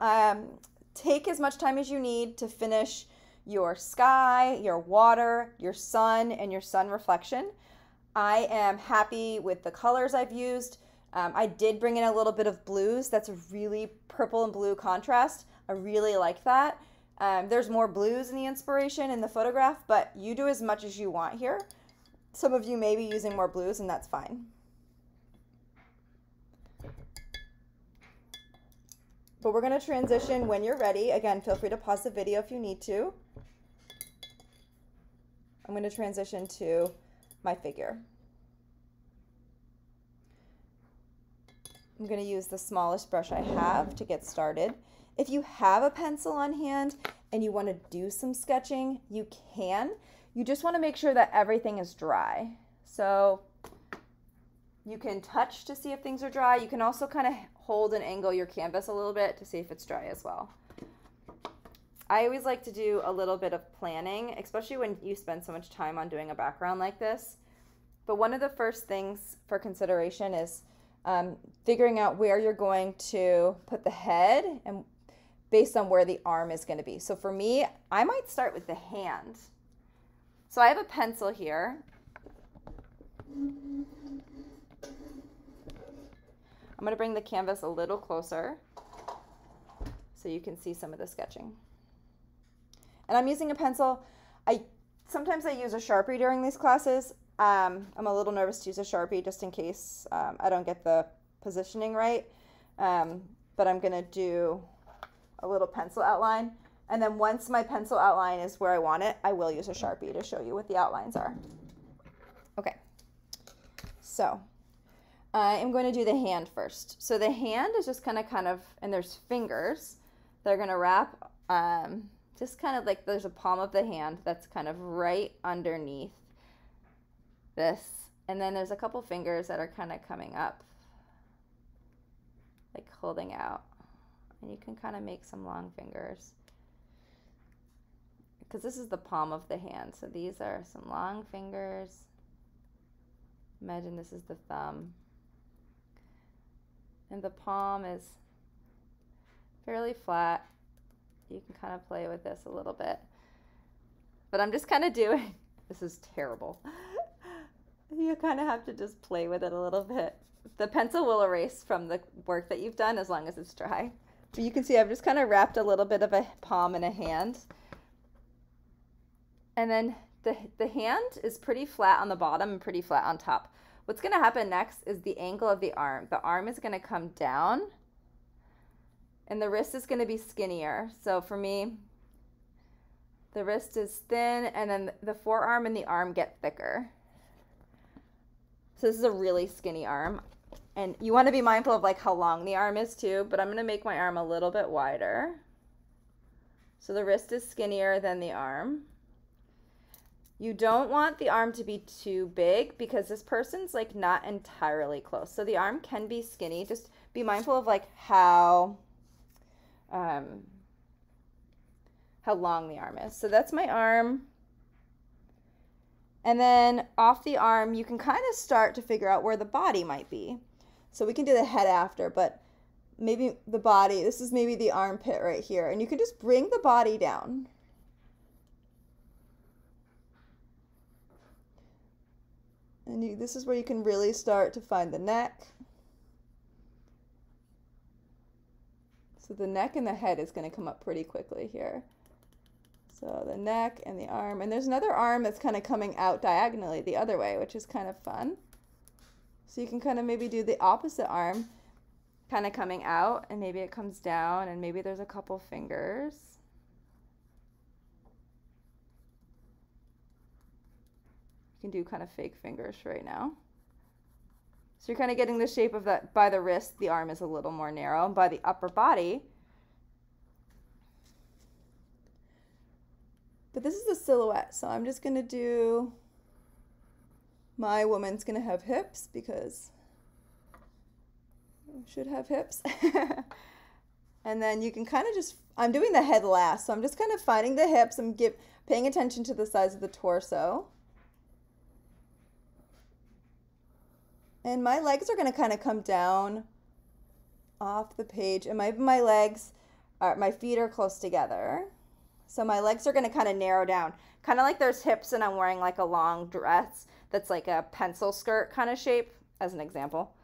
A: take as much time as you need to finish your sky, your water, your sun, and your sun reflection. I am happy with the colors I've used. I did bring in a little bit of blues. That's a really purple and blue contrast. I really like that. There's more blues in the inspiration in the photograph, but you do as much as you want here. Some of you may be using more blues, and that's fine. But we're going to transition when you're ready. Again, feel free to pause the video if you need to. I'm going to transition to my figure. I'm going to use the smallest brush I have to get started. If you have a pencil on hand and you want to do some sketching, you can. You just want to make sure that everything is dry. So you can touch to see if things are dry. You can also kind of hold and angle your canvas a little bit to see if it's dry as well. I always like to do a little bit of planning, especially when you spend so much time on doing a background like this. But one of the first things for consideration is figuring out where you're going to put the head and based on where the arm is going to be. So for me, I might start with the hand. So I have a pencil here. I'm going to bring the canvas a little closer so you can see some of the sketching. And I'm using a pencil. Sometimes I use a Sharpie during these classes. I'm a little nervous to use a Sharpie just in case I don't get the positioning right. But I'm going to do a little pencil outline. And then once my pencil outline is where I want it, I will use a Sharpie to show you what the outlines are. Okay. So I'm going to do the hand first. So the hand is just kind of, and there's fingers. They're going to wrap just kind of like there's a palm of the hand that's kind of right underneath this, and then there's a couple fingers that are kind of coming up, like holding out, and you can kind of make some long fingers because this is the palm of the hand, so these are some long fingers. Imagine this is the thumb, and the palm is fairly flat. You can kind of play with this a little bit, but I'm just kind of doing, this is terrible. You kind of have to just play with it a little bit. The pencil will erase from the work that you've done as long as it's dry. But you can see I've just kind of wrapped a little bit of a palm and a hand. And then the hand is pretty flat on the bottom and pretty flat on top. What's going to happen next is the angle of the arm. The arm is going to come down and the wrist is going to be skinnier. So for me, the wrist is thin and then the forearm and the arm get thicker. So this is a really skinny arm, and you want to be mindful of like how long the arm is too, but I'm going to make my arm a little bit wider. So the wrist is skinnier than the arm. You don't want the arm to be too big because this person's like not entirely close. So the arm can be skinny. Just be mindful of like how long the arm is. So that's my arm. And then off the arm, you can kind of start to figure out where the body might be. So we can do the head after, but maybe the body, this is maybe the armpit right here. And you can just bring the body down. And this is where you can really start to find the neck. So the neck and the head is going to come up pretty quickly here. So the neck and the arm. And there's another arm that's kind of coming out diagonally the other way, which is kind of fun. So you can kind of maybe do the opposite arm kind of coming out, and maybe it comes down, and maybe there's a couple fingers. You can do kind of fake fingers right now. So you're kind of getting the shape of that. By the wrist, the arm is a little more narrow. And by the upper body, but this is a silhouette, so I'm just going to do, my woman's going to have hips because I should have hips. And then you can kind of just, I'm doing the head last, so I'm just kind of finding the hips. I'm paying attention to the size of the torso. And my legs are going to kind of come down off the page, and my legs, my feet are close together. So my legs are going to kind of narrow down, kind of like there's hips and I'm wearing like a long dress that's like a pencil skirt kind of shape, as an example.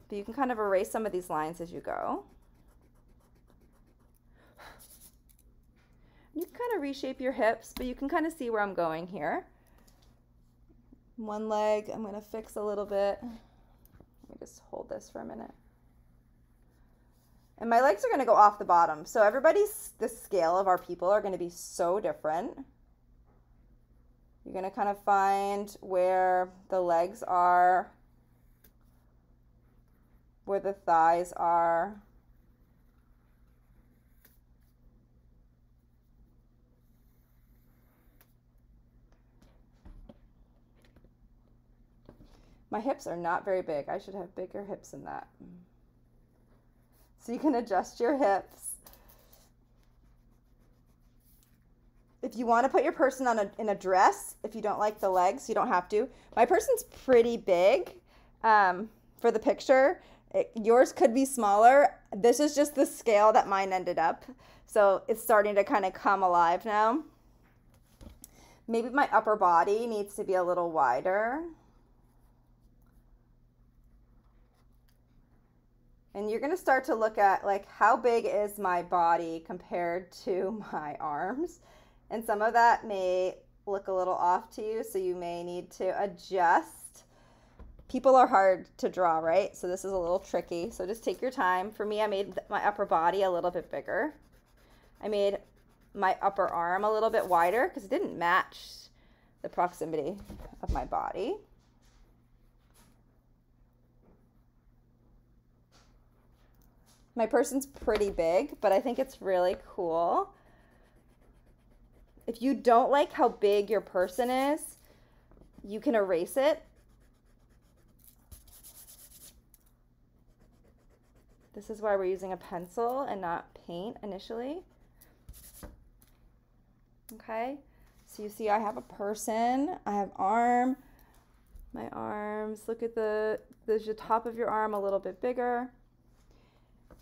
A: But you can kind of erase some of these lines as you go. You can kind of reshape your hips, but you can kind of see where I'm going here. One leg, I'm going to fix a little bit. Let me just hold this for a minute. And my legs are going to go off the bottom. So the scale of our people are going to be so different. You're going to kind of find where the legs are, where the thighs are. My hips are not very big. I should have bigger hips than that. So you can adjust your hips. If you want to put your person in a dress, if you don't like the legs, you don't have to. My person's pretty big for the picture. Yours could be smaller. This is just the scale that mine ended up. So it's starting to kind of come alive now. Maybe my upper body needs to be a little wider. And you're going to start to look at like how big is my body compared to my arms. And some of that may look a little off to you, so you may need to adjust. People are hard to draw, right? So this is a little tricky. So just take your time. For me, I made my upper body a little bit bigger. I made my upper arm a little bit wider because it didn't match the proximity of my body. My person's pretty big, but I think it's really cool. If you don't like how big your person is, you can erase it. This is why we're using a pencil and not paint initially. Okay, so you see I have a person, I have arm, my arms, look at there's the top of your arm a little bit bigger.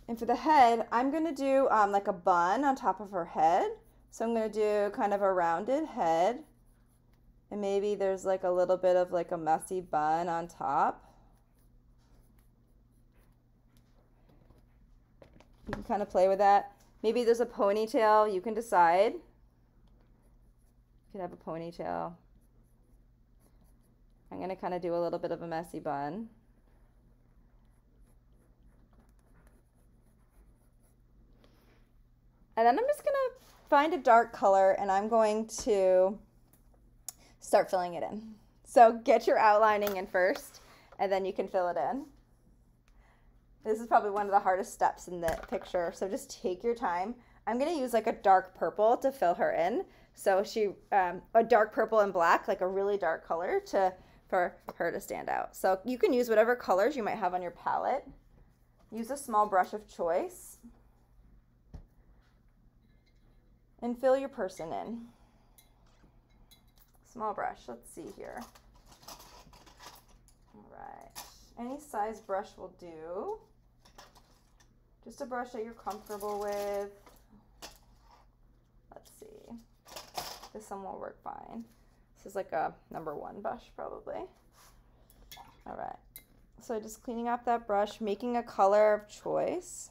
A: And for the head, I'm going to do like a bun on top of her head. So I'm going to do kind of a rounded head. And maybe there's like a little bit of like a messy bun on top. You can kind of play with that. Maybe there's a ponytail. You can decide. You could have a ponytail. I'm going to kind of do a little bit of a messy bun. And then I'm just going to find a dark color and I'm going to start filling it in. So get your outlining in first and then you can fill it in. This is probably one of the hardest steps in the picture, so just take your time. I'm going to use like a dark purple to fill her in. So she, a dark purple and black, like a really dark color for her to stand out. So you can use whatever colors you might have on your palette. Use a small brush of choice and fill your person in. Small brush, let's see here. All right, any size brush will do. Just a brush that you're comfortable with. Let's see, this one will work fine. This is like a #1 brush probably. All right, so just cleaning up that brush, making a color of choice.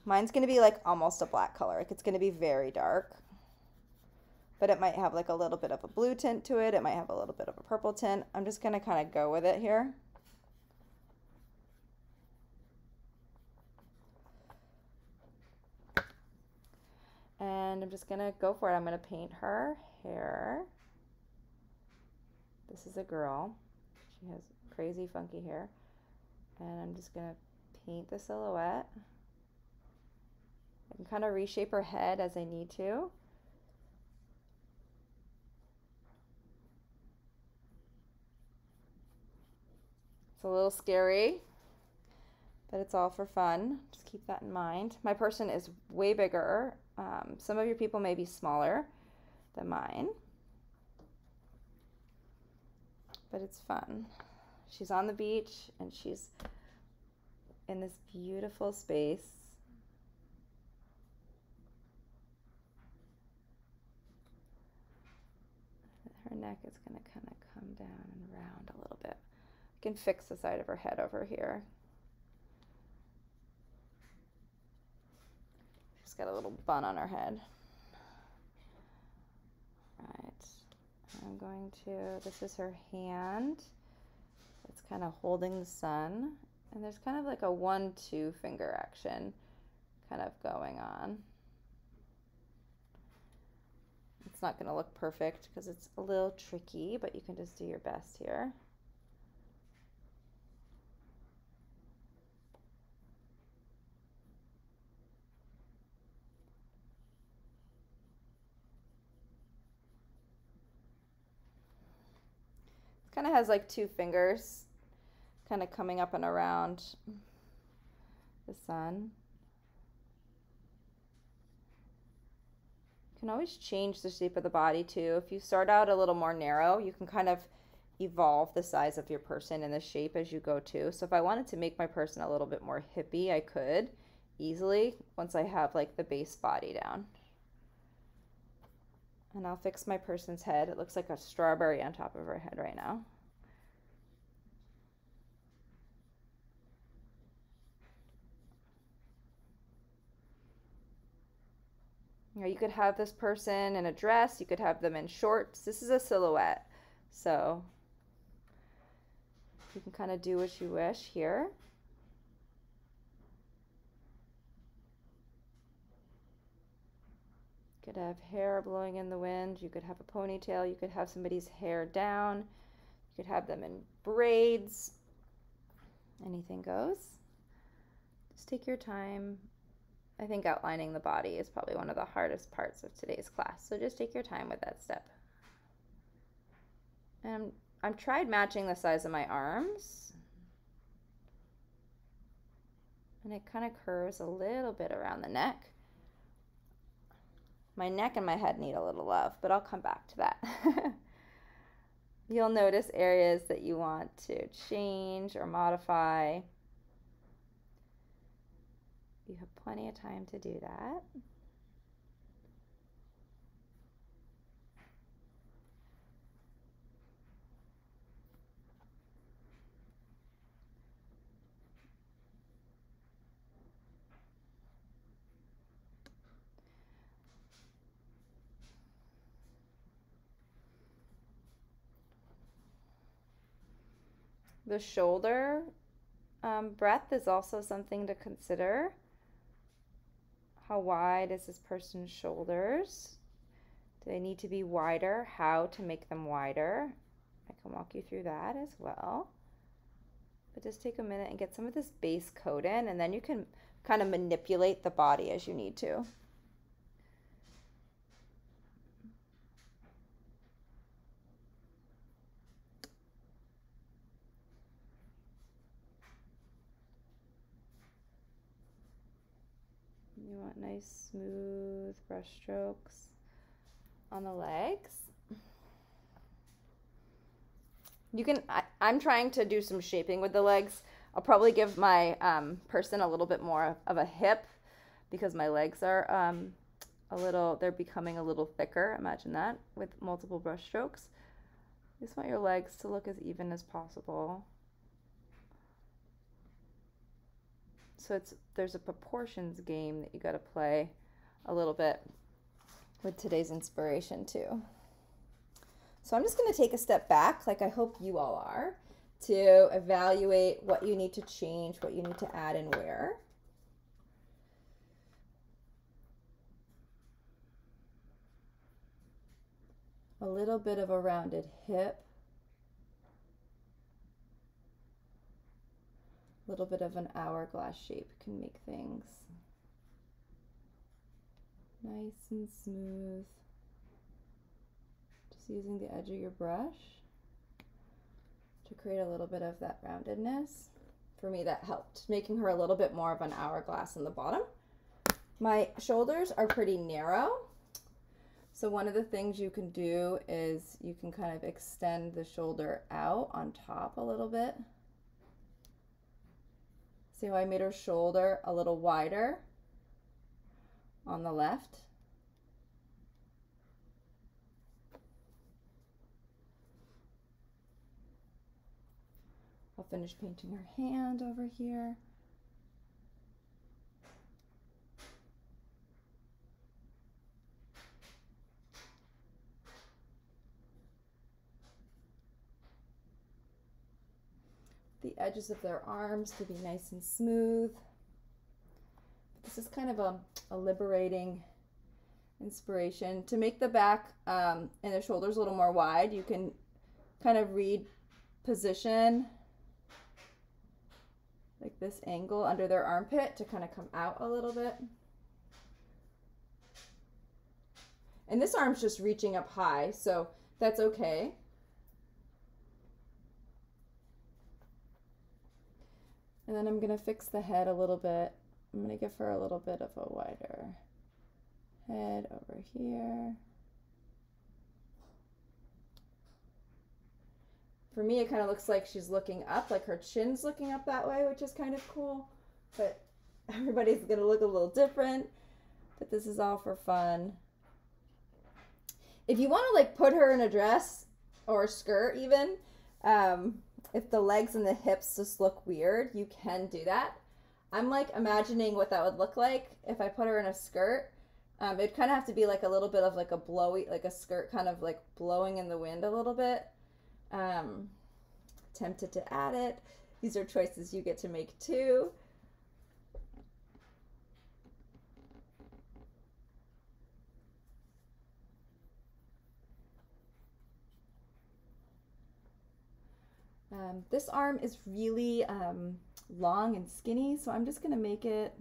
A: Mine's gonna be like almost a black color, like it's gonna be very dark, but it might have like a little bit of a blue tint to it. It might have a little bit of a purple tint. I'm just gonna kind of go with it here. And I'm just gonna go for it. I'm gonna paint her hair. This is a girl. She has crazy funky hair. And I'm just gonna paint the silhouette. I can kind of reshape her head as I need to. It's a little scary, but it's all for fun. Just keep that in mind. My person is way bigger. Some of your people may be smaller than mine, but it's fun. She's on the beach and she's in this beautiful space. Her neck is going to kind of come down and round a little bit. I can fix the side of her head over here. She's got a little bun on her head. Right. I'm going to, this is her hand. It's kind of holding the sun. And there's kind of like a 1-2 finger action kind of going on. It's not going to look perfect because it's a little tricky, but you can just do your best here. It kind of has like 2 fingers kind of coming up and around the sun. You can always change the shape of the body too. If you start out a little more narrow, you can kind of evolve the size of your person and the shape as you go too. So if I wanted to make my person a little bit more hippie, I could easily once I have like the base body down. And I'll fix my person's head. It looks like a strawberry on top of her head right now. You could have this person in a dress, you could have them in shorts. This is a silhouette, so you can kind of do what you wish here. You could have hair blowing in the wind, you could have a ponytail, you could have somebody's hair down, you could have them in braids. Anything goes. Just take your time. I think outlining the body is probably one of the hardest parts of today's class, so just take your time with that step. And I've tried matching the size of my arms, and it kind of curves a little bit around the neck. My neck and my head need a little love, but I'll come back to that. You'll notice areas that you want to change or modify. You have plenty of time to do that. The shoulder breadth is also something to consider. How wide is this person's shoulders? Do they need to be wider? How to make them wider? I can walk you through that as well. But just take a minute and get some of this base coat in, and then you can kind of manipulate the body as you need to. want nice smooth brush strokes on the legs. You can, I'm trying to do some shaping with the legs. I'll probably give my person a little bit more of a hip because my legs are they're becoming a little thicker. Imagine that with multiple brush strokes. You just want your legs to look as even as possible. So there's a proportions game that you got to play a little bit with today's inspiration too. So I'm just going to take a step back, like I hope you all are, to evaluate what you need to change, what you need to add and where. A little bit of a rounded hip. A little bit of an hourglass shape can make things nice and smooth. Just using the edge of your brush to create a little bit of that roundedness. For me, that helped, making her a little bit more of an hourglass in the bottom. My shoulders are pretty narrow. So one of the things you can do is you can kind of extend the shoulder out on top a little bit. See how I made her shoulder a little wider on the left? I'll finish painting her hand over here. The edges of their arms to be nice and smooth. This is kind of a liberating inspiration. To make the back and the shoulders a little more wide, you can kind of read position like this angle under their armpit to kind of come out a little bit. And this arm's just reaching up high, so that's okay. And then I'm going to fix the head a little bit. I'm going to give her a little bit of a wider head over here. For me, it kind of looks like she's looking up, like her chin's looking up that way, which is kind of cool. But everybody's going to look a little different. But this is all for fun. If you want to like put her in a dress or a skirt even, if the legs and the hips just look weird, you can do that. I'm like imagining what that would look like if I put her in a skirt. It'd kind of have to be like a little bit of like a blowy, like a skirt kind of like blowing in the wind a little bit. Tempted to add it. These are choices you get to make too. This arm is really long and skinny, so I'm just going to make it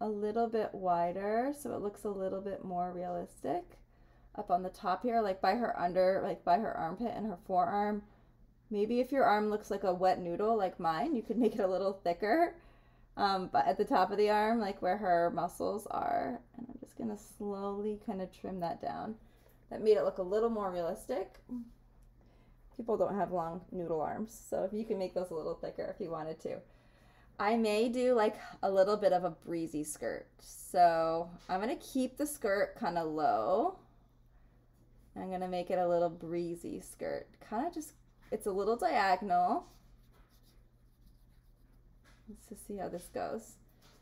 A: a little bit wider so it looks a little bit more realistic up on the top here, like by her armpit and her forearm. Maybe if your arm looks like a wet noodle like mine, you could make it a little thicker, but at the top of the arm, like where her muscles are. And I'm just going to slowly kind of trim that down. That made it look a little more realistic. People don't have long noodle arms, so if you can make those a little thicker if you wanted to. I may do like a little bit of a breezy skirt. So I'm going to keep the skirt kind of low. I'm going to make it a little breezy skirt. Kind of just, it's a little diagonal. Let's just see how this goes.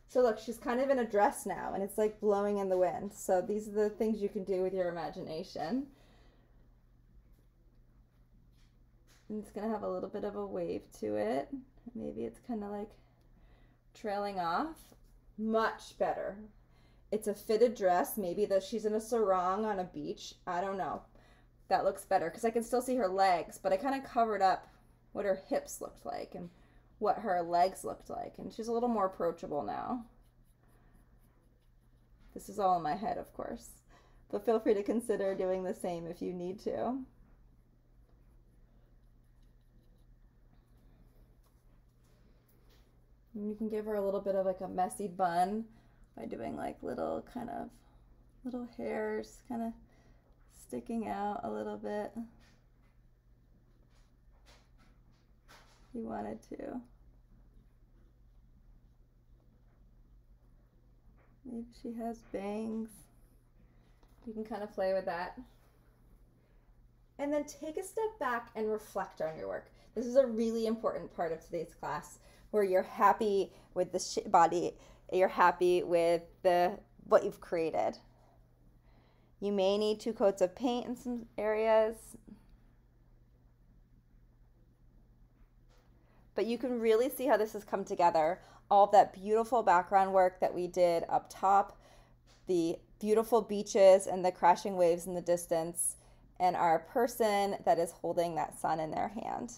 A: So look, she's kind of in a dress now and it's like blowing in the wind. So these are the things you can do with your imagination. And it's going to have a little bit of a wave to it. Maybe it's kind of like trailing off. Much better. It's a fitted dress. Maybe that she's in a sarong on a beach. I don't know. That looks better because I can still see her legs, but I kind of covered up what her hips looked like and what her legs looked like. And she's a little more approachable now. This is all in my head, of course. But feel free to consider doing the same if you need to. You can give her a little bit of like a messy bun by doing like little hairs kind of sticking out a little bit. If you wanted to. Maybe she has bangs. You can kind of play with that. And then take a step back and reflect on your work. This is a really important part of today's class where you're happy with the body, you're happy with what you've created. You may need 2 coats of paint in some areas, but you can really see how this has come together. All of that beautiful background work that we did up top, the beautiful beaches and the crashing waves in the distance, and our person that is holding that sun in their hand.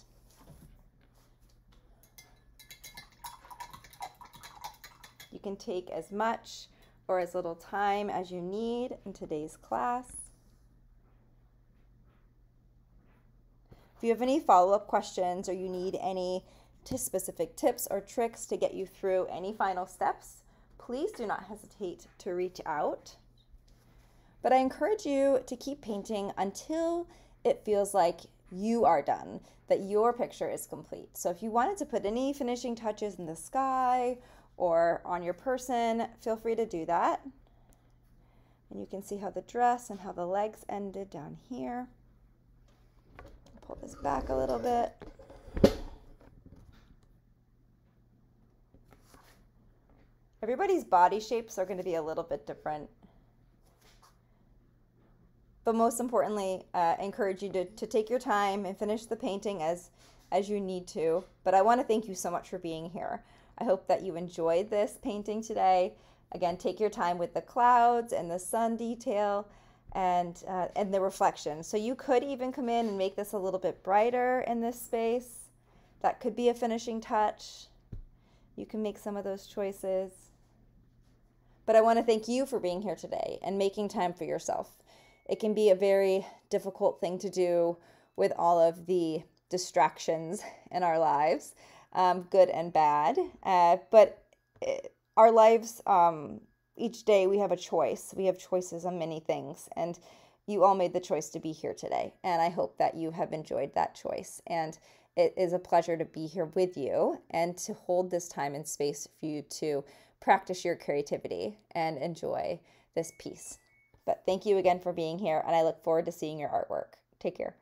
A: You can take as much or as little time as you need in today's class. If you have any follow-up questions or you need any specific tips or tricks to get you through any final steps, please do not hesitate to reach out. But I encourage you to keep painting until it feels like you are done, that your picture is complete. So if you wanted to put any finishing touches in the sky or on your person, feel free to do that. And you can see how the dress and how the legs ended down here. Pull this back a little bit. Everybody's body shapes are going to be a little bit different. But most importantly, encourage you to take your time and finish the painting as you need to. But I want to thank you so much for being here. I hope that you enjoyed this painting today. Again, take your time with the clouds and the sun detail and the reflection. So you could even come in and make this a little bit brighter in this space. That could be a finishing touch. You can make some of those choices. But I want to thank you for being here today and making time for yourself. It can be a very difficult thing to do with all of the distractions in our lives, good and bad. But our lives, each day we have a choice. We have choices on many things. And you all made the choice to be here today. And I hope that you have enjoyed that choice. And it is a pleasure to be here with you and to hold this time and space for you to practice your creativity and enjoy this piece. But thank you again for being here, and I look forward to seeing your artwork. Take care.